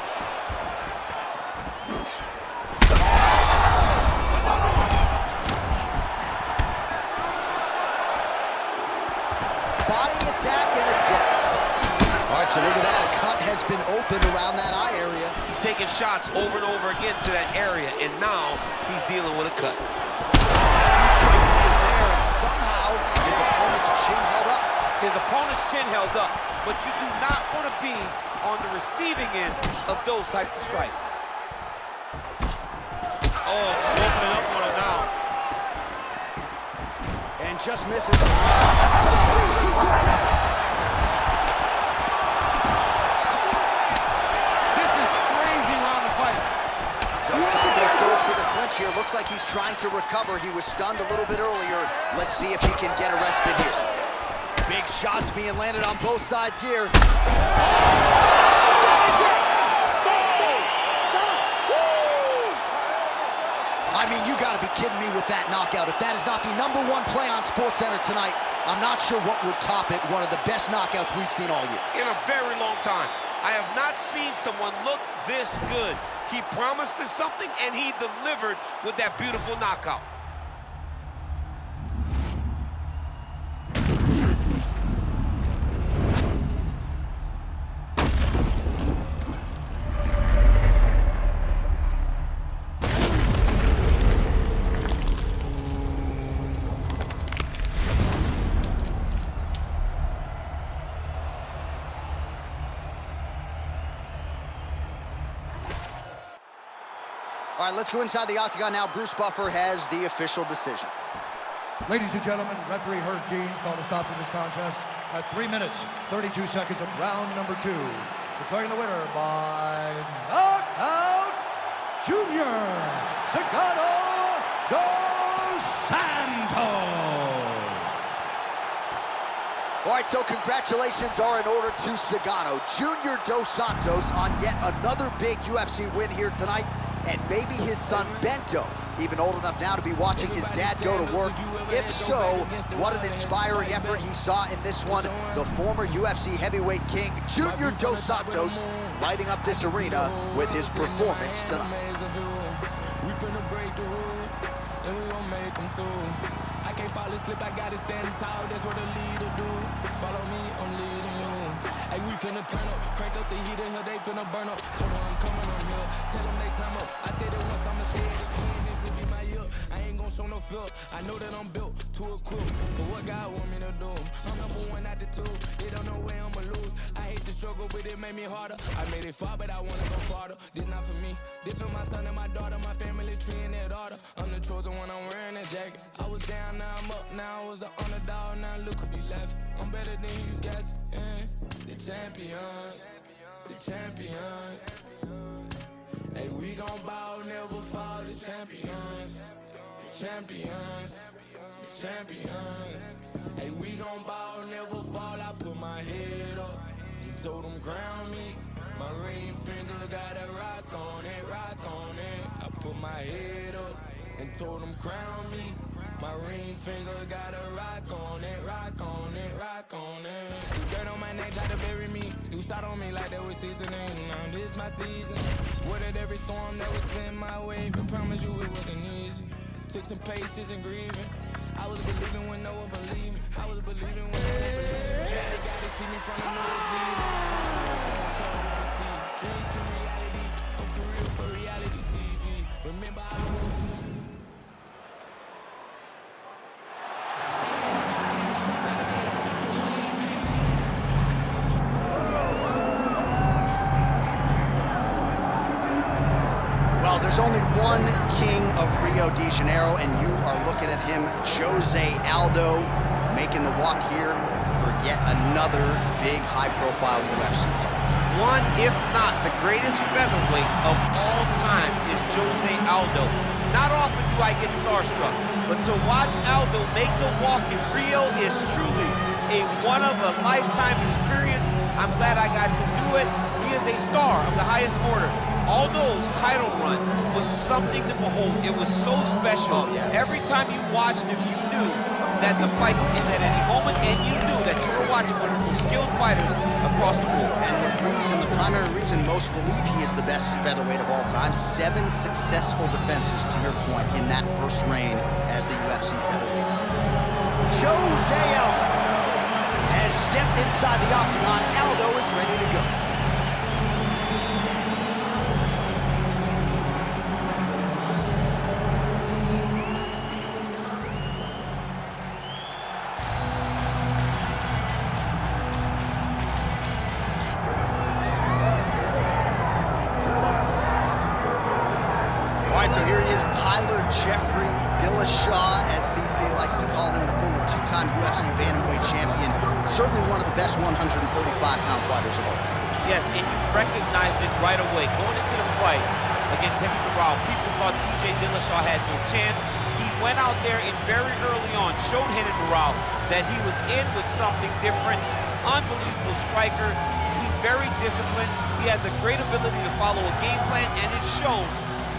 Body attack, and it's blocked. All right, so look at that. A cut has been opened around that eye area. He's taking shots over and over again to that area, and now he's dealing with a cut. Is there, and somehow his opponent's chin held up. His opponent's chin held up, but you do not want to be on the receiving end of those types of strikes. Oh, just opening up on him now. And just misses. Santos goes for the clinch here. Looks like he's trying to recover. He was stunned a little bit earlier. Let's see if he can get a respite here. Big shots being landed on both sides here. That is it! I mean, you gotta be kidding me with that knockout. If that is not the #1 play on SportsCenter tonight, I'm not sure what would top it. One of the best knockouts we've seen all year. In a very long time. I have not seen someone look this good. He promised us something, and he delivered with that beautiful knockout. All right, let's go inside the octagon now. Bruce Buffer has the official decision. Ladies and gentlemen, referee Herb Dean's called a stop to this contest at 3 minutes, 32 seconds of round number 2. Declaring the winner by knockout, Junior Cigano Dos Santos. All right, so congratulations are in order to Cigano. Junior Dos Santos on yet another big UFC win here tonight. And maybe his son Bento even old enough now to be watching his dad go to work? If so, what an inspiring effort he saw in this one. The former UFC heavyweight king, Junior Dos Santos, lighting up this arena with his performance tonight. We finna break the rules, and we gon' make them too. I can't fall asleep, I gotta stand tall, that's what a leader do. Follow me, I'm leading you. Hey, we finna turn up, crank up the heater here, they finna burn up. Told them I'm coming on here, tell them they time up. I said it once, I'ma say it again, this will be my year. I ain't gon' show no fear, I know that I'm built to equip for what God want me to do. I'm #1 out the two, they don't know where I'ma lose. I hate the struggle, but it made me harder. I made it far, but I wanna go farther. This not for me, this for my son and my daughter, my family tree and that order. I'm the chosen one, I'm wearing that jacket. I was down, now I'm up, now I was the underdog, now look who be left. I'm better than you guys, yeah. The champions, the champions. Hey, we gon' bow, never fall, the champions, the champions, the champions. Hey, we gon' bow, never fall, I put my head up and told them crown me. My ring finger got a rock on it, rock on it. I put my head up and told them crown me. My ring finger got a rock on it, rock on it, rock on it. Do dirt on my neck, try to bury me. Do side on me like that was seasoning. Now this my season. Weathered every storm that was in my way, but promise you it wasn't easy. Took some patience and grieving. I was believing when no one believed me. I was believing when no one believed me. They gotta see me from the nose bleeding. Dreams to reality, I'm for real for reality TV. Remember I Well, there's only one king of Rio de Janeiro, and you are looking at him, Jose Aldo, making the walk here for yet another big high-profile UFC fight. One, if not the greatest featherweight of all time, is Jose Aldo. Not often do I get starstruck, but to watch Aldo make the walk in Rio is truly a one-of-a-lifetime experience. I'm glad I got to do it. He is a star of the highest order. Aldo's title run was something to behold. It was so special. Oh, yeah. Every time you watched him, you knew that the fight would end at any moment, and you knew that you were watching one of the most skilled fighters across the board. And the primary reason most believe he is the best featherweight of all time, 7 successful defenses, to your point, in that first reign as the UFC featherweight. Jose Aldo has stepped inside the octagon. Aldo is ready to go. So here he is, Tyler Jeffrey Dillashaw, as DC likes to call him, the former 2-time UFC Bantamweight champion. Certainly one of the best 135-pound fighters of all time. Yes, and you recognized it right away. Going into the fight against Heavy Morale, people thought TJ Dillashaw had no chance. He went out there and very early on showed Heavy Morale that he was in with something different. Unbelievable striker. He's very disciplined. He has a great ability to follow a game plan, and it's shown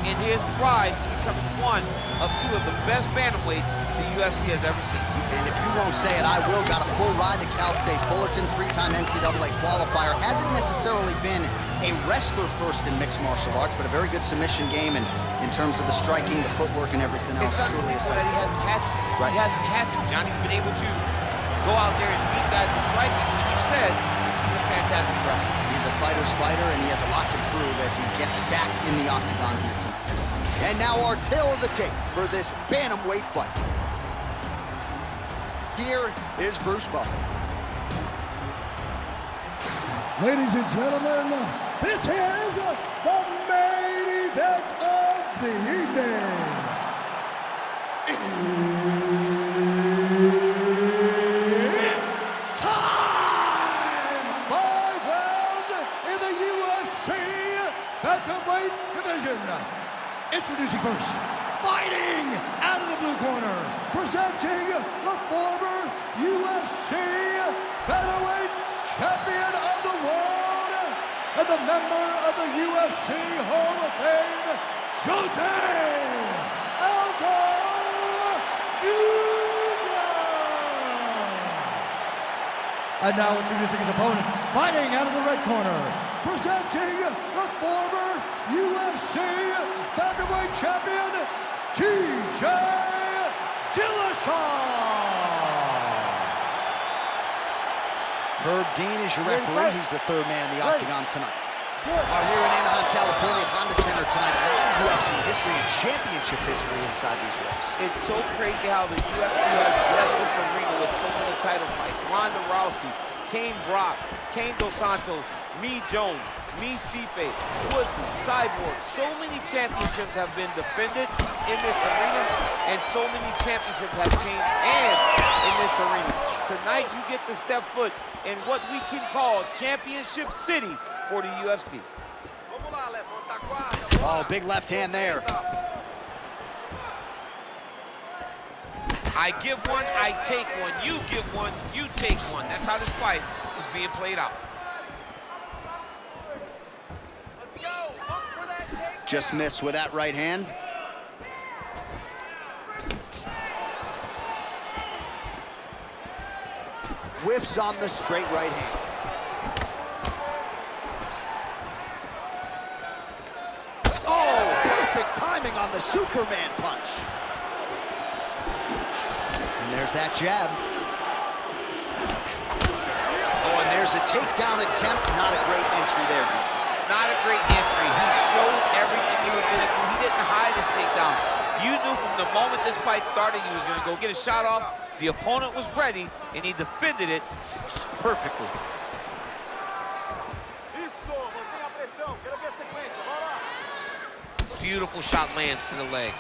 in his rise to becoming one of 2 of the best bantamweights the UFC has ever seen. And if you won't say it, I will. Got a full ride to Cal State Fullerton, 3-time NCAA qualifier. Hasn't necessarily been a wrestler first in mixed martial arts, but a very good submission game, and in terms of the striking, the footwork, and everything else, truly a sight to behold. He hasn't had to. Right. He hasn't had to. Johnny's been able to go out there and beat guys with striking. And you said he's a fantastic wrestler. He's a fighter's fighter, and he has a lot to prove as he gets back in the octagon here tonight. And now our tale of the tape for this bantamweight fight. Here is Bruce Buffer. Ladies and gentlemen, this is the main event of the evening. It's time! 5 rounds in the UFC Bantamweight division. Introducing first, fighting out of the blue corner, presenting the former UFC Featherweight Champion of the World and the member of the UFC Hall of Fame, Jose Aldo. And now introducing his opponent, fighting out of the red corner, presenting the former UFC Featherweight Champion, TJ Dillashaw. Herb Dean is your referee. He's the third man in the octagon tonight. We're here in Anaheim, California, at Honda Center tonight. A lot of UFC history and championship history inside these walls. It's so crazy how the UFC has blessed this arena with so many title fights. Ronda Rousey, Kane Brock, Kane Dos Santos, me Jones, me Stipe, Woodley, Cyborg. So many championships have been defended in this arena, and so many championships have changed hands in this arena. Tonight, you get to step foot in what we can call Championship City for the UFC. Oh, big left hand there. I give one, I take one. You give one, you take one. That's how this fight is being played out. Let's go. Look for that take. Just missed with that right hand. Whiffs on the straight right hand. Oh, perfect timing on the Superman punch. And there's that jab. Oh, and there's a takedown attempt. Not a great entry there, DC. Not a great entry. He showed everything he was going to do. He didn't hide his takedown. You knew from the moment this fight started he was going to go get a shot off. The opponent was ready, and he defended it perfectly. Beautiful shot lands to the leg.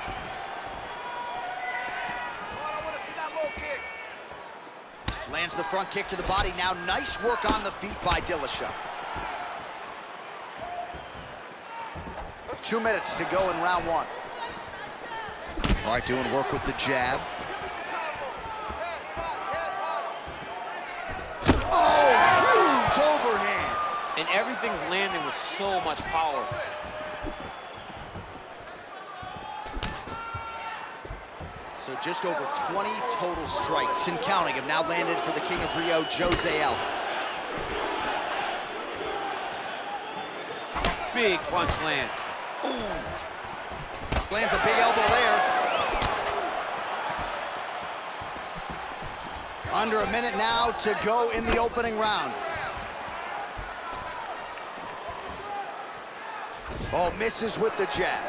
Lands the front kick to the body. Now nice work on the feet by Dillashaw. 2 minutes to go in round one. All right, doing work with the jab. Oh, huge overhand. And everything's landing with so much power. So just over 20 total strikes and counting have now landed for the King of Rio, Jose Aldo. Big punch land. Ooh. Lands a big elbow there. Under a minute now to go in the opening round. Oh, misses with the jab.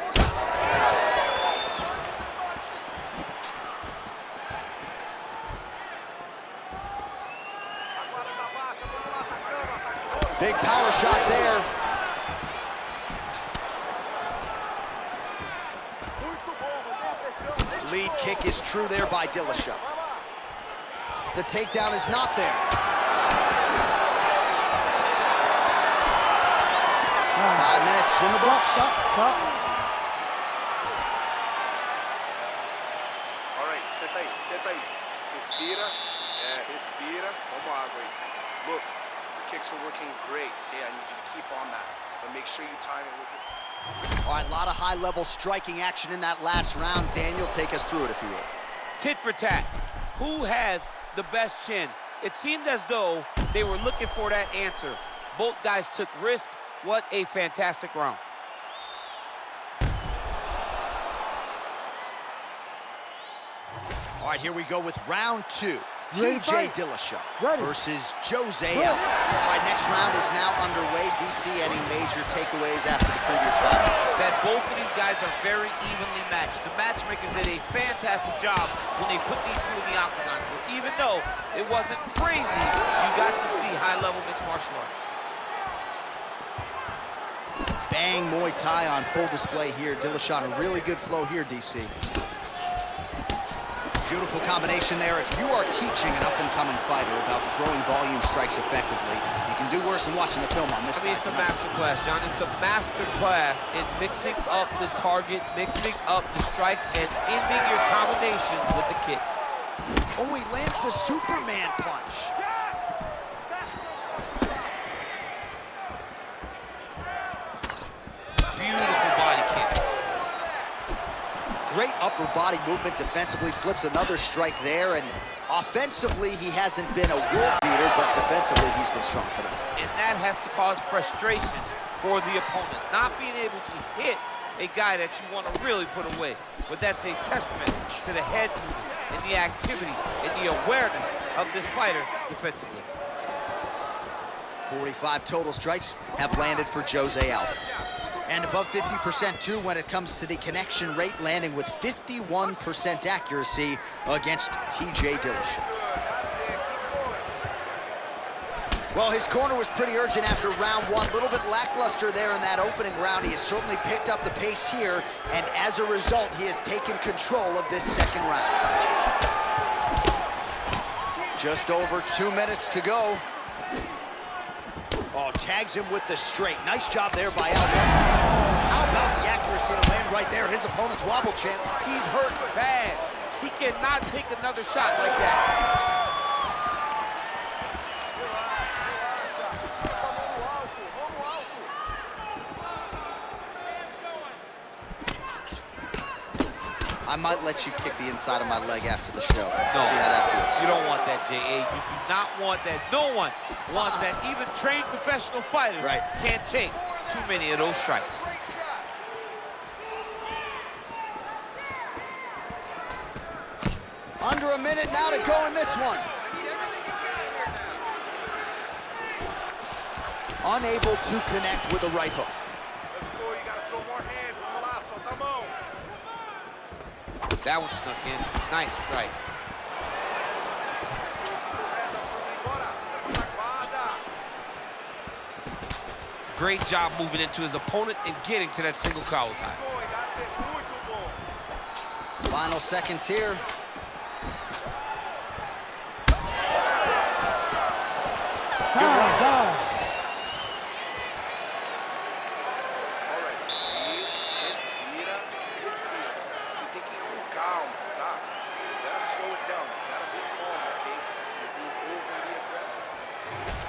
Big power shot there. Lead kick is true there by Dillashaw. The takedown is not there. 5 minutes in the books. Stop. All right, senta aí. Respira, respira. Vamos água aí. Look, the kicks are working great. Okay, I need you to keep on that, but make sure you time it with your... All right, a lot of high-level striking action in that last round. Daniel, take us through it, if you will. Tit for tat. Who has the best chin? It seemed as though they were looking for that answer. Both guys took risk. What a fantastic round. All right, here we go with round two. TJ Dillashaw versus Jose Aldo. All right, next round is now underway. DC, any major takeaways after the previous 5 minutes? That both of these guys are very evenly matched. The matchmakers did a fantastic job when they put these two in the octagon. So even though it wasn't crazy, you got to see high-level mixed martial arts. Bang Muay Thai on full display here. Dillashaw, a really good flow here, DC. Beautiful combination there. If you are teaching an up-and-coming fighter about throwing volume strikes effectively, you can do worse than watching the film on this guy. It's a master class, John. It's a master class in mixing up the target, mixing up the strikes, and ending your combination with the kick. Oh, he lands the Superman punch. Beautiful body kick. Great upper body movement defensively, slips another strike there, and offensively, he hasn't been a world beater, but defensively, he's been strong today. And that has to cause frustration for the opponent, not being able to hit a guy that you want to really put away. But that's a testament to the head movement and the activity and the awareness of this fighter defensively. 45 total strikes have landed for Jose Aldo. And above 50% too when it comes to the connection rate, landing with 51% accuracy against TJ Dillashaw. Well, his corner was pretty urgent after round one. A little bit lackluster there in that opening round. He has certainly picked up the pace here, and as a result, he has taken control of this second round. Just over 2 minutes to go. Oh, tags him with the straight. Nice job there by Aldo. Oh, how about the accuracy to land right there? His opponent's wobble champ. He's hurt bad. He cannot take another shot like that. I might let you kick the inside of my leg after the show. No, see how that feels. You don't want that, J.A. You do not want that. No one wants that. Even trained professional fighters can't take too many of those strikes. Under a minute now to go in this one. Unable to connect with a right hook. Let's go, you gotta throw more hands. Come on. That one snuck in. Nice strike. Great job moving into his opponent and getting to that single cowl tie. Final seconds here.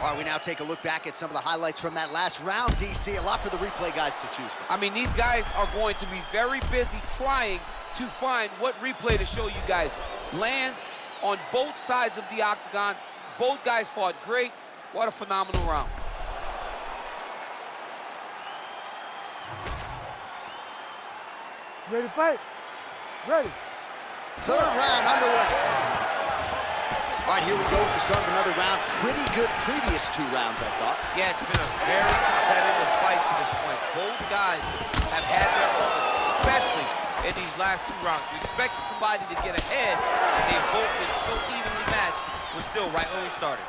All right, we now take a look back at some of the highlights from that last round, DC. A lot for the replay guys to choose from. I mean, these guys are going to be very busy trying to find what replay to show you guys. Lands on both sides of the octagon. Both guys fought great. What a phenomenal round. Ready to fight? Ready. Third round underway. All right, here we go with the start of another round. Pretty good previous two rounds, I thought. Yeah, it's been a very competitive fight to this point. Both guys have had their moments, especially in these last two rounds. You expected somebody to get ahead, and they've both been so evenly matched. We're still right where we started.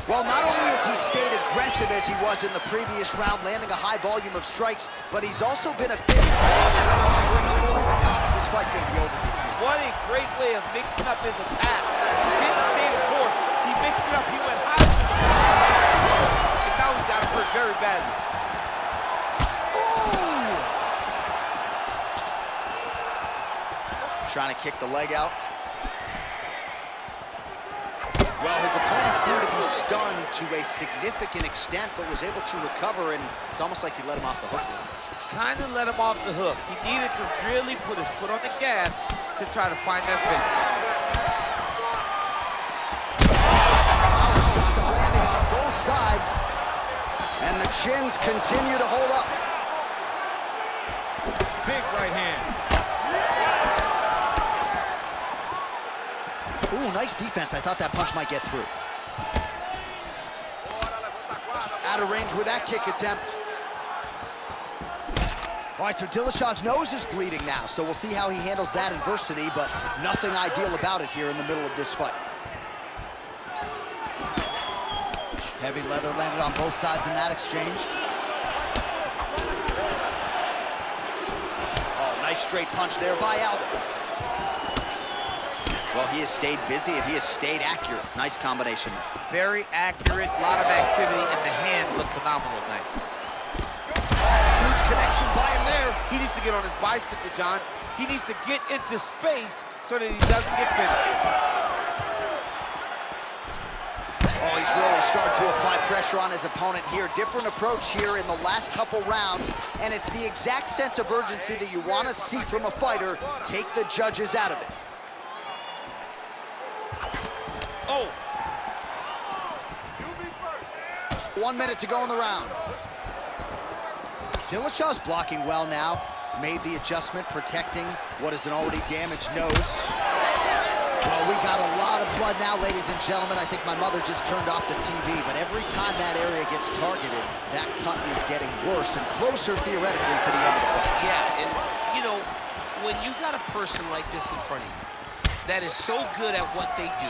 Well, not only has he stayed aggressive as he was in the previous round, landing a high volume of strikes, but he's also been efficient. Over the top. This fight's going to be over, DC. What a great way of mixing up his attack. He didn't stay the course. He mixed it up. He went high to the ground. And now he's got hurt very badly. Trying to kick the leg out. Well, his opponent seemed to be stunned to a significant extent, but was able to recover, and it's almost like he let him off the hook. Kind of let him off the hook. He needed to really put his foot on the gas to try to find that finish. Landing on both sides, and the chins continue to hold up. Big right hand. Ooh, nice defense. I thought that punch might get through. Out of range with that kick attempt. All right, so Dillashaw's nose is bleeding now, so we'll see how he handles that adversity, but nothing ideal about it here in the middle of this fight. Heavy leather landed on both sides in that exchange. Oh, nice straight punch there by Aldo. Well, he has stayed busy and he has stayed accurate. Nice combination there. Very accurate, a lot of activity, and the hands look phenomenal tonight. Huge connection by him there. He needs to get on his bicycle, John. He needs to get into space so that he doesn't get finished. Oh, he's really starting to apply pressure on his opponent here. Different approach here in the last couple rounds, and it's the exact sense of urgency that you want to see from a fighter. Take the judges out of it. Oh! 1 minute to go in the round. Dillashaw's blocking well now. Made the adjustment, protecting what is an already damaged nose. Well, we got a lot of blood now, ladies and gentlemen. I think my mother just turned off the TV, but every time that area gets targeted, that cut is getting worse and closer, theoretically, to the end of the fight. Yeah, and, you know, when you got a person like this in front of you that is so good at what they do,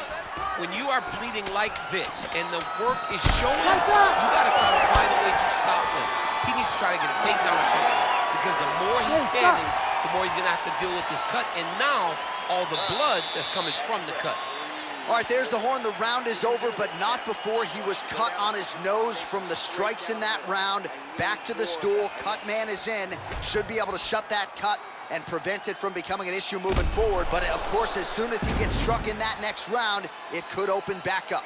when you are bleeding like this and the work is showing, you got to try to find a way to stop him. He needs to try to get a takedown or something, because the more he's standing, the more he's going to have to deal with this cut, and now all the blood that's coming from the cut. All right, there's the horn. The round is over, but not before he was cut on his nose from the strikes in that round. Back to the stool. Cut man is in. Should be able to shut that cut and prevent it from becoming an issue moving forward. But, of course, as soon as he gets struck in that next round, it could open back up.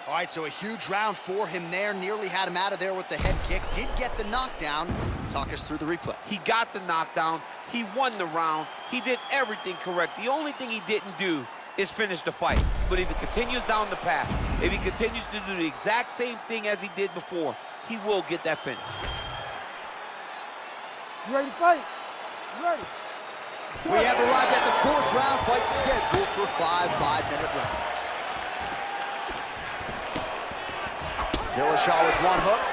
All right, so a huge round for him there. Nearly had him out of there with the head kick. Did get the knockdown. Talk us through the replay. He got the knockdown. He won the round. He did everything correct. The only thing he didn't do is finish the fight. But if he continues down the path, if he continues to do the exact same thing as he did before, he will get that finish. You ready to fight? You ready? We have arrived at the fourth round fight scheduled for 5 5-minute rounds. Dillashaw with one hook.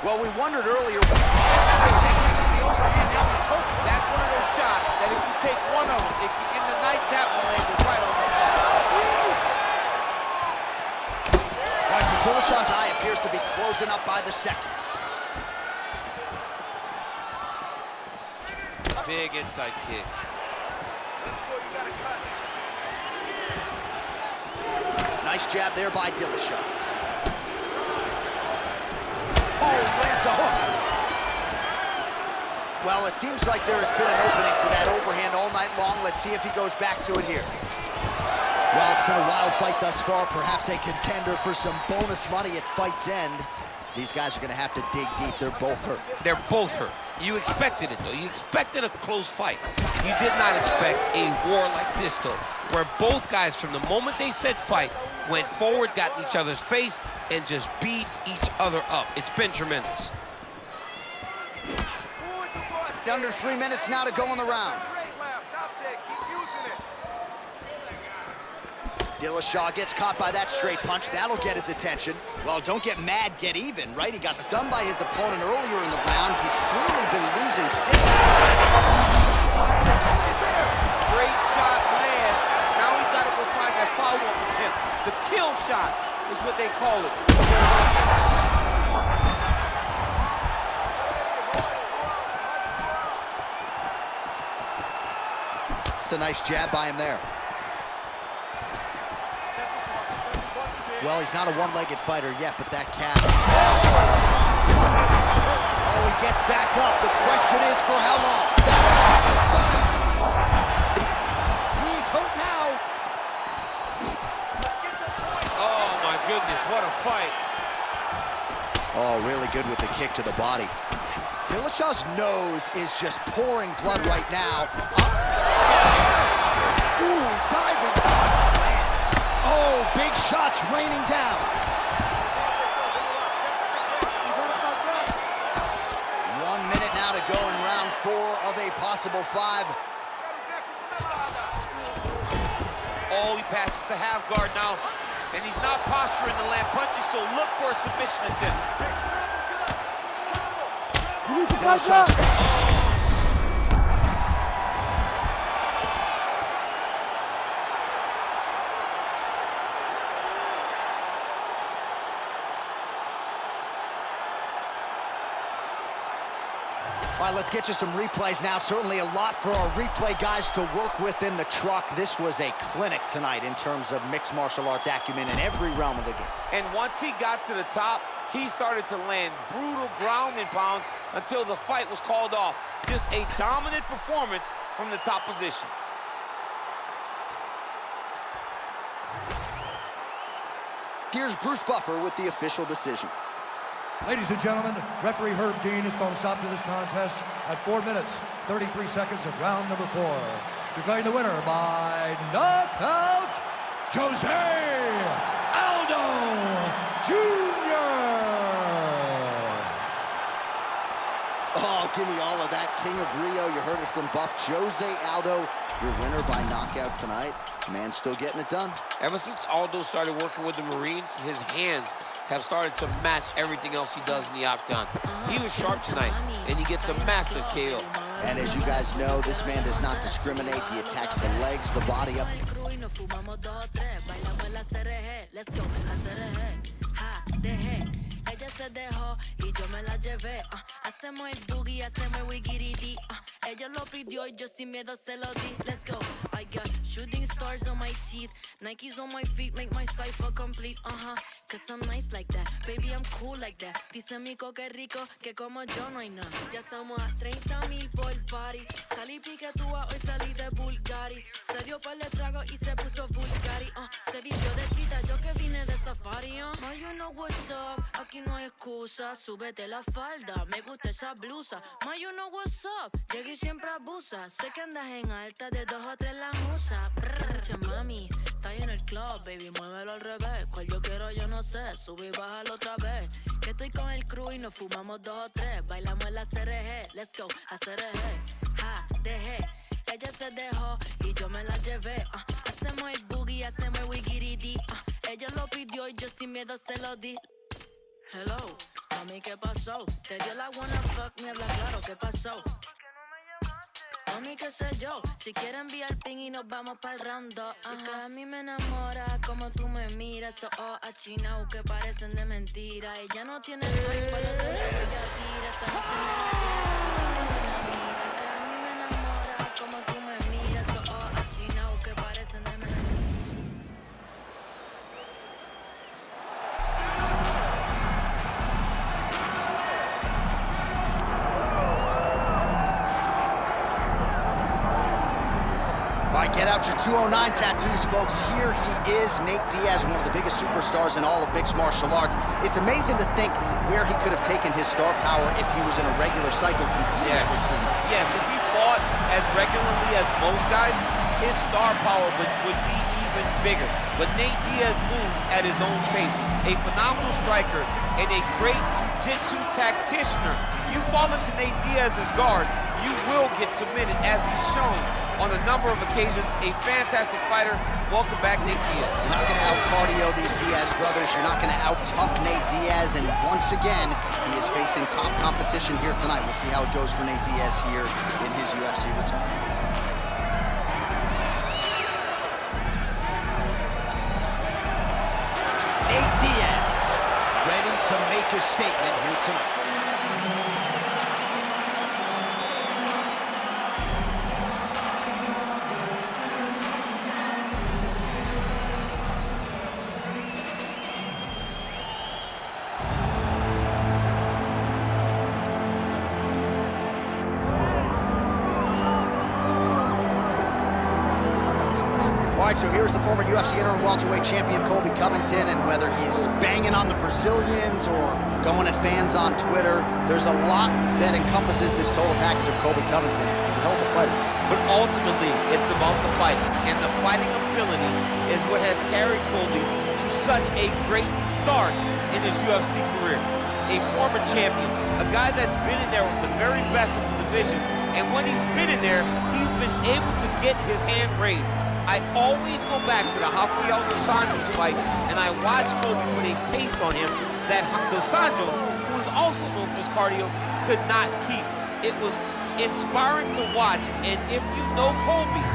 Well, we wondered earlier. That's one of those shots that if you take one of them, if you can ignite that one, land it right on the spot. All right, so Dillashaw's eye appears to be closing up by the second. Big inside kick. Nice jab there by Dillashaw. Oh, he lands a hook. Well, it seems like there has been an opening for that overhand all night long. Let's see if he goes back to it here. Well, it's been a wild fight thus far. Perhaps a contender for some bonus money at fight's end. These guys are going to have to dig deep. They're both hurt. They're both hurt. You expected it, though. You expected a close fight. You did not expect a war like this, though, where both guys, from the moment they said fight, went forward, got in each other's face, and just beat each other up. It's been tremendous. Under 3 minutes now to go in the round. Dillashaw gets caught by that straight punch. That'll get his attention. Well, don't get mad, get even, right? He got stunned by his opponent earlier in the round. He's clearly been losing sight. Great shot lands. Now he's got to go find that follow-up attempt. The kill shot is what they call it. It's a nice jab by him there. Well, he's not a one-legged fighter yet, but that calf. Oh, he gets back up. The question is for how long? He's hurt now. Oh, my goodness, what a fight. Oh, really good with the kick to the body. Dillashaw's nose is just pouring blood right now. Ooh, diving punch lands. Oh, big shots raining down. 1 minute now to go in round 4 of a possible 5. Oh, he passes the half guard now, and he's not posturing to land punches, so look for a submission attempt. Dillashaw's... All right, let's get you some replays now. Certainly a lot for our replay guys to work with in the truck. This was a clinic tonight in terms of mixed martial arts acumen in every realm of the game. And once he got to the top, he started to land brutal ground and pound until the fight was called off. Just a dominant performance from the top position. Here's Bruce Buffer with the official decision. Ladies and gentlemen, referee Herb Dean has called a stop to this contest at 4 minutes, 33 seconds of round number 4. Declaring the winner by knockout, Jose Aldo Jr. Oh, give me all of that. King of Rio, you heard it from Buff. Jose Aldo, your winner by knockout tonight. Man, still getting it done. Ever since Aldo started working with the Marines, his hands have started to match everything else he does in the octagon. He was sharp tonight, and he gets a massive KO. And as you guys know, this man does not discriminate. He attacks the legs, the body up. Ella se dejó y yo me la llevé. Hacemos el boogie, hacemos el wigiridi. Ella lo pidió y yo sin miedo se lo di. Let's go. I got shooting stars on my teeth. Nikes on my feet make my cipher complete. Cause I'm nice like that. Baby, I'm cool like that. Dice mi coque rico que como yo no hay nada. Ya estamos a 30,000 por party. Salí piquetúa, hoy salí de Bulgari. Se dio par de trago y se puso Bulgari. Se vistió de chita, yo que vine de safari. Ma, you know what's up. Aquí no hay excusa. Súbete la falda, me gusta esa blusa. Ma, you know what's up. Llegué y siempre abusa. Sé que andas en alta, de 2 o 3 la musa. Mucha mami, está ahí en el club, baby, muévelo al revés. Cual yo quiero, yo no sé. Sube y bájalo otra vez. Que estoy con el crew y nos fumamos 2 o 3. Bailamos en la CRG, let's go, a CRG. Ja, dejé. Ella se dejó y yo me la llevé. Hacemos el boogie, hacemos el wigiridi. Ella lo pidió y yo sin miedo se lo di. Hello, mami, ¿qué pasó? Te dio la wanna fuck, me habla claro, ¿qué pasó? Mami, qué sé yo, si quieres enviar ping y nos vamos pa'l round 2. Si que a mí me enamora como tú me miras. Esos ojos achinados que parecen de mentira. Ella no tiene sueño para los dos, ella tira. Esta noche me la llevo. Si que a mí me enamora como tú me miras. Esos ojos achinados que parecen de mentira. Get out your 209 tattoos, folks. Here he is, Nate Diaz, one of the biggest superstars in all of mixed martial arts. It's amazing to think where he could have taken his star power if he was in a regular cycle competing every 3 months. Yes, if he fought as regularly as most guys, his star power would be even bigger. But Nate Diaz moves at his own pace. A phenomenal striker and a great jiu-jitsu tacticianer. You fall into Nate Diaz's guard, you will get submitted, as he's shown on a number of occasions. A fantastic fighter. Welcome back, Nate Diaz. You're not going to out-cardio these Diaz brothers. You're not going to out-tough Nate Diaz. And once again, he is facing top competition here tonight. We'll see how it goes for Nate Diaz here in his UFC return. Nate Diaz, ready to make a statement here tonight. All right, so here's the former UFC interim welterweight champion Colby Covington, and whether he's banging on the Brazilians or going at fans on Twitter, there's a lot that encompasses this total package of Colby Covington. He's a hell of a fighter. But ultimately, it's about the fighting, and the fighting ability is what has carried Colby to such a great start in his UFC career. A former champion, a guy that's been in there with the very best of the division, and when he's been in there, he's been able to get his hand raised. I always go back to the Rafael dos Anjos fight, and I watch Colby put a pace on him that dos Anjos, who is also known for his cardio, could not keep. It was inspiring to watch, and if you know Colby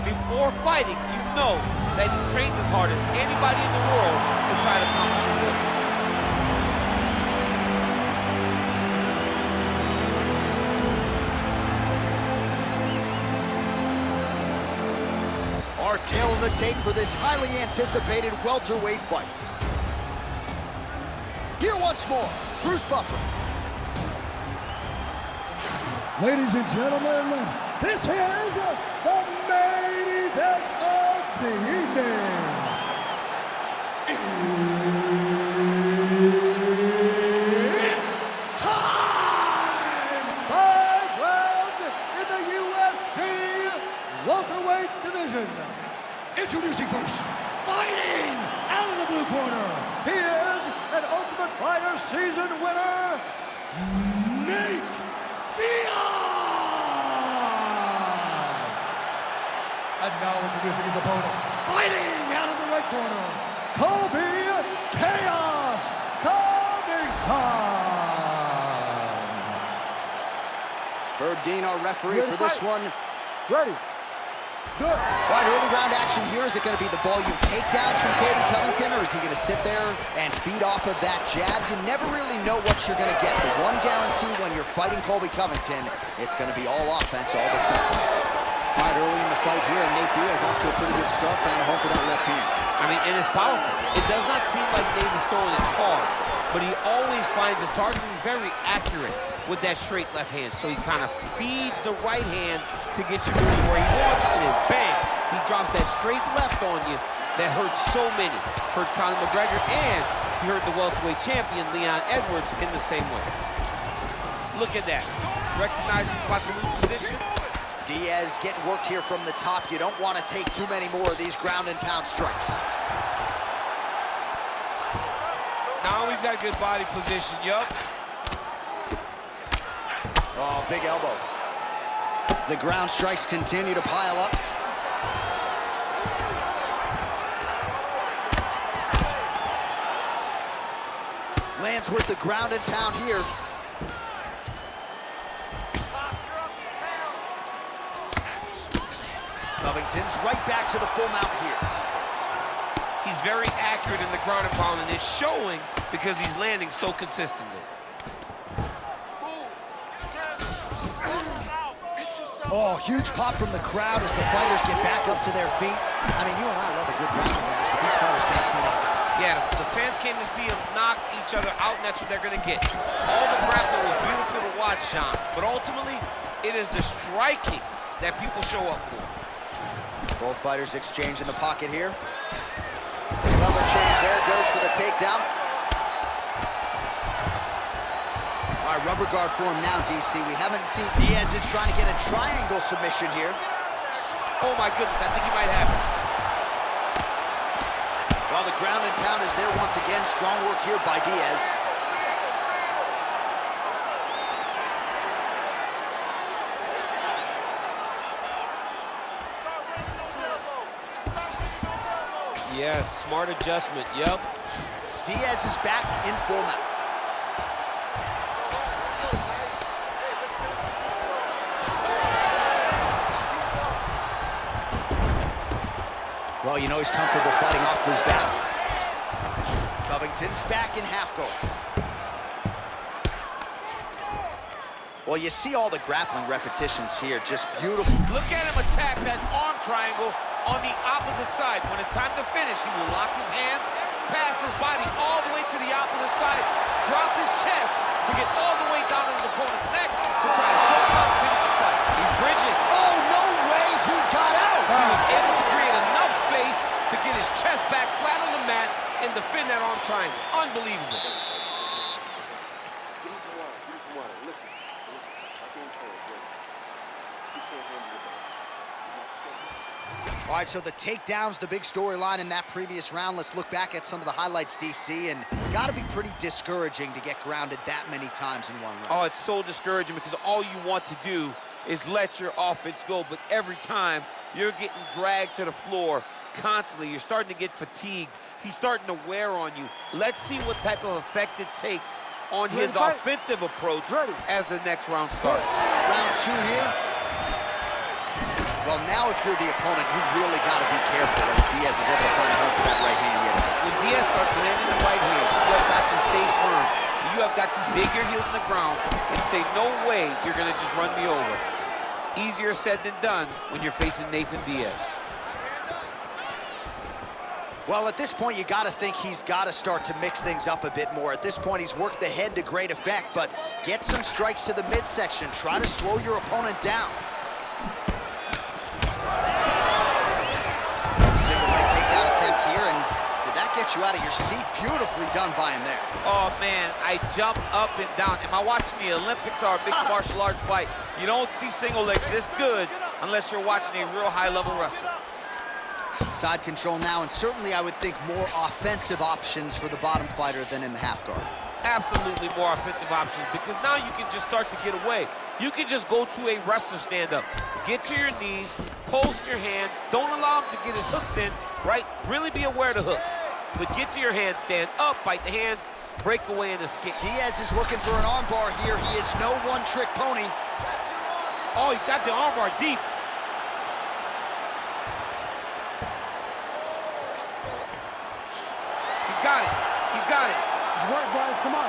before fighting, you know that he trains as hard as anybody in the world to try to accomplish his goal. Our tail of the tape for this highly anticipated welterweight fight. Here once more, Bruce Buffer. Ladies and gentlemen, this is the main event of the evening. corner, he is an Ultimate Fighter season winner, Nate Diaz! And now introducing his opponent, fighting out of the right corner, Colby Chaos Covington! Herb Dean, our referee for this one. Ready. Good. All right, early round action here. Is it going to be the volume takedowns from Colby Covington, or is he going to sit there and feed off of that jab? You never really know what you're going to get. The one guarantee when you're fighting Colby Covington, it's going to be all offense all the time. All right, early in the fight here, and Nate Diaz off to a pretty good start, found a home for that left hand. I mean, and it's powerful. It does not seem like Nate is throwing it hard, but he always finds his target. He's very accurate with that straight left hand. So he kind of feeds the right hand to get you moving where he wants, and then bam, he drops that straight left on you that hurts so many. Hurt Conor McGregor, and he hurt the welterweight champion, Leon Edwards, in the same way. Look at that. Recognizing he's about to lose position. Diaz getting worked here from the top. You don't want to take too many more of these ground and pound strikes. Now he's got good body position, yup. Oh, big elbow. The ground strikes continue to pile up. Lands with the ground and pound here. Covington's right back to the full mount here. He's very accurate in the ground and pound, and it's showing because he's landing so consistently. Oh, huge pop from the crowd as the fighters get back up to their feet. I mean, you and I love a good wrestling match, but these fighters can't see that. Yeah, the fans came to see them knock each other out, and that's what they're going to get. All the grappling was beautiful to watch, Sean, but ultimately, it is the striking that people show up for. Both fighters exchange in the pocket here. Another change there, goes for the takedown. All right, rubber guard for him now, DC. We haven't seen Diaz is trying to get a triangle submission here. Oh my goodness, I think he might have it. Well, the ground and pound is there once again. Strong work here by Diaz. Yes, smart adjustment, yep. Diaz is back in full mount. Well, you know he's comfortable fighting off his back. Covington's back in half guard. Well, you see all the grappling repetitions here, just beautiful. Look at him attack that arm triangle on the opposite side. When it's time to finish, he will lock his hands, pass his body all the way to the opposite side, drop his chest to get all the way down to his opponent's neck to try to choke him out and finish the fight. He's bridging. Oh, no way he got out! He was able to create enough space to get his chest back flat on the mat and defend that arm triangle. Unbelievable. Give me some water. Give me some water. Listen. I can't carry it. He can't handle your box. He's not protected. All right, so the takedown's the big storyline in that previous round. Let's look back at some of the highlights, DC, and gotta be pretty discouraging to get grounded that many times in one round. Oh, it's so discouraging because all you want to do is let your offense go, but every time you're getting dragged to the floor constantly, you're starting to get fatigued. He's starting to wear on you. Let's see what type of effect it takes on his offensive approach as the next round starts. Round two here. Well, now if you're the opponent, you really got to be careful as Diaz is able to find a home for that right hand yet. When Diaz starts landing the right hand, you have got to stay firm. You have got to dig your heels in the ground and say, no way you're going to just run me over. Easier said than done when you're facing Nathan Diaz. Well, at this point, you got to think he's got to start to mix things up a bit more. At this point, he's worked the head to great effect, but get some strikes to the midsection. Try to slow your opponent down. Single leg takedown attempt here, and did that get you out of your seat? Beautifully done by him there. Oh, man, I jumped up and down. Am I watching the Olympics or a mixed martial arts fight? You don't see single legs this good unless you're watching a real high-level wrestler. Side control now, and certainly I would think more offensive options for the bottom fighter than in the half guard. Absolutely more offensive options, because now you can just start to get away. You can just go to a wrestler stand-up. Get to your knees, post your hands, don't allow him to get his hooks in, right? Really be aware of the hooks. But get to your hands, stand up, fight the hands, break away and escape. Diaz is looking for an armbar here. He is no one-trick pony. Oh, he's got the armbar deep. He's got it. He's got it. Good work, guys. Come on.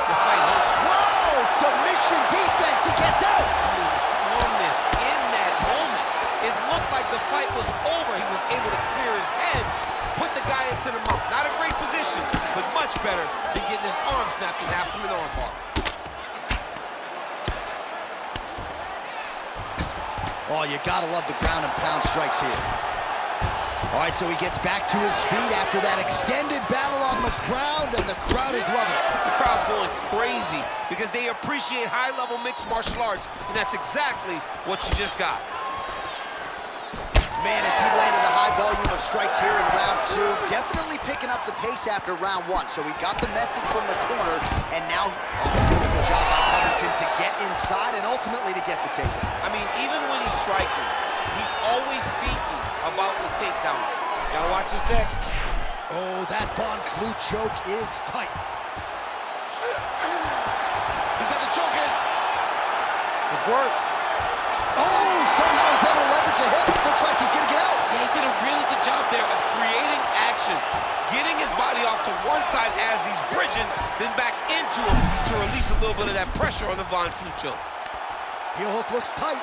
This fight over. Whoa! Submission defense. He gets out. I mean, the calmness in that moment. It looked like the fight was over. He was able to clear his head, put the guy into the mount. Not a great position, but much better than getting his arm snapped in half from an armbar. Oh, you gotta love the ground and pound strikes here. All right, so he gets back to his feet after that extended battle on the ground, and the crowd is loving it. The crowd's going crazy because they appreciate high-level mixed martial arts, and that's exactly what you just got. Man, as he landed a high volume of strikes here in round 2, definitely picking up the pace after round 1. So he got the message from the corner, and now, beautiful job by Covington to get inside and ultimately to get the takedown. I mean, even when he's striking, he's always thinking about the takedown. Gotta watch his neck. Oh, that Von Flue choke is tight. He's got the choke in. Good work. Oh, somehow he's able to leverage a hip. Looks like he's gonna get out. Yeah, he did a really good job there of creating action, getting his body off to one side as he's bridging, then back into him to release a little bit of that pressure on the Von Flue choke. Heel hook looks tight.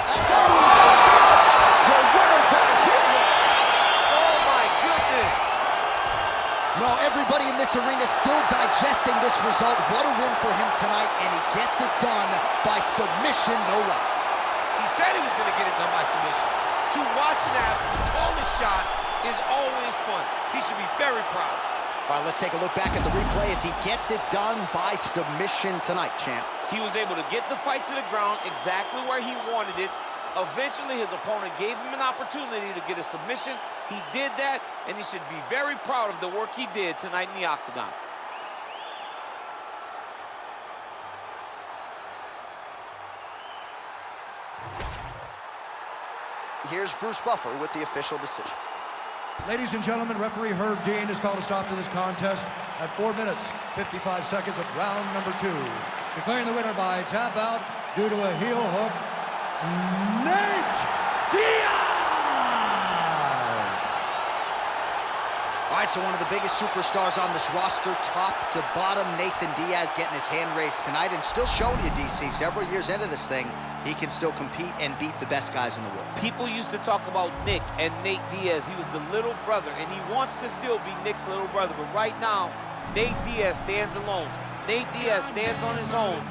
That's out. Your winner by heel hook. Oh my goodness. Well, everybody in this arena still digesting this result. What a win for him tonight, and he gets it done by submission, no less. He said he was going to get it done by submission. To watch that, call the shot is always fun. He should be very proud. All right, let's take a look back at the replay as he gets it done by submission tonight, champ. He was able to get the fight to the ground exactly where he wanted it. Eventually, his opponent gave him an opportunity to get a submission. He did that, and he should be very proud of the work he did tonight in the octagon. Here's Bruce Buffer with the official decision. Ladies and gentlemen, referee Herb Dean has called a stop to this contest at 4 minutes, 55 seconds of round number 2. Declaring the winner by tap out due to a heel hook, Diaz! All right, so one of the biggest superstars on this roster, top to bottom, Nathan Diaz getting his hand raised tonight and still showing you, DC, several years into this thing, he can still compete and beat the best guys in the world. People used to talk about Nick and Nate Diaz. He was the little brother, and he wants to still be Nick's little brother. But right now, Nate Diaz stands alone. Nate Diaz stands on his own.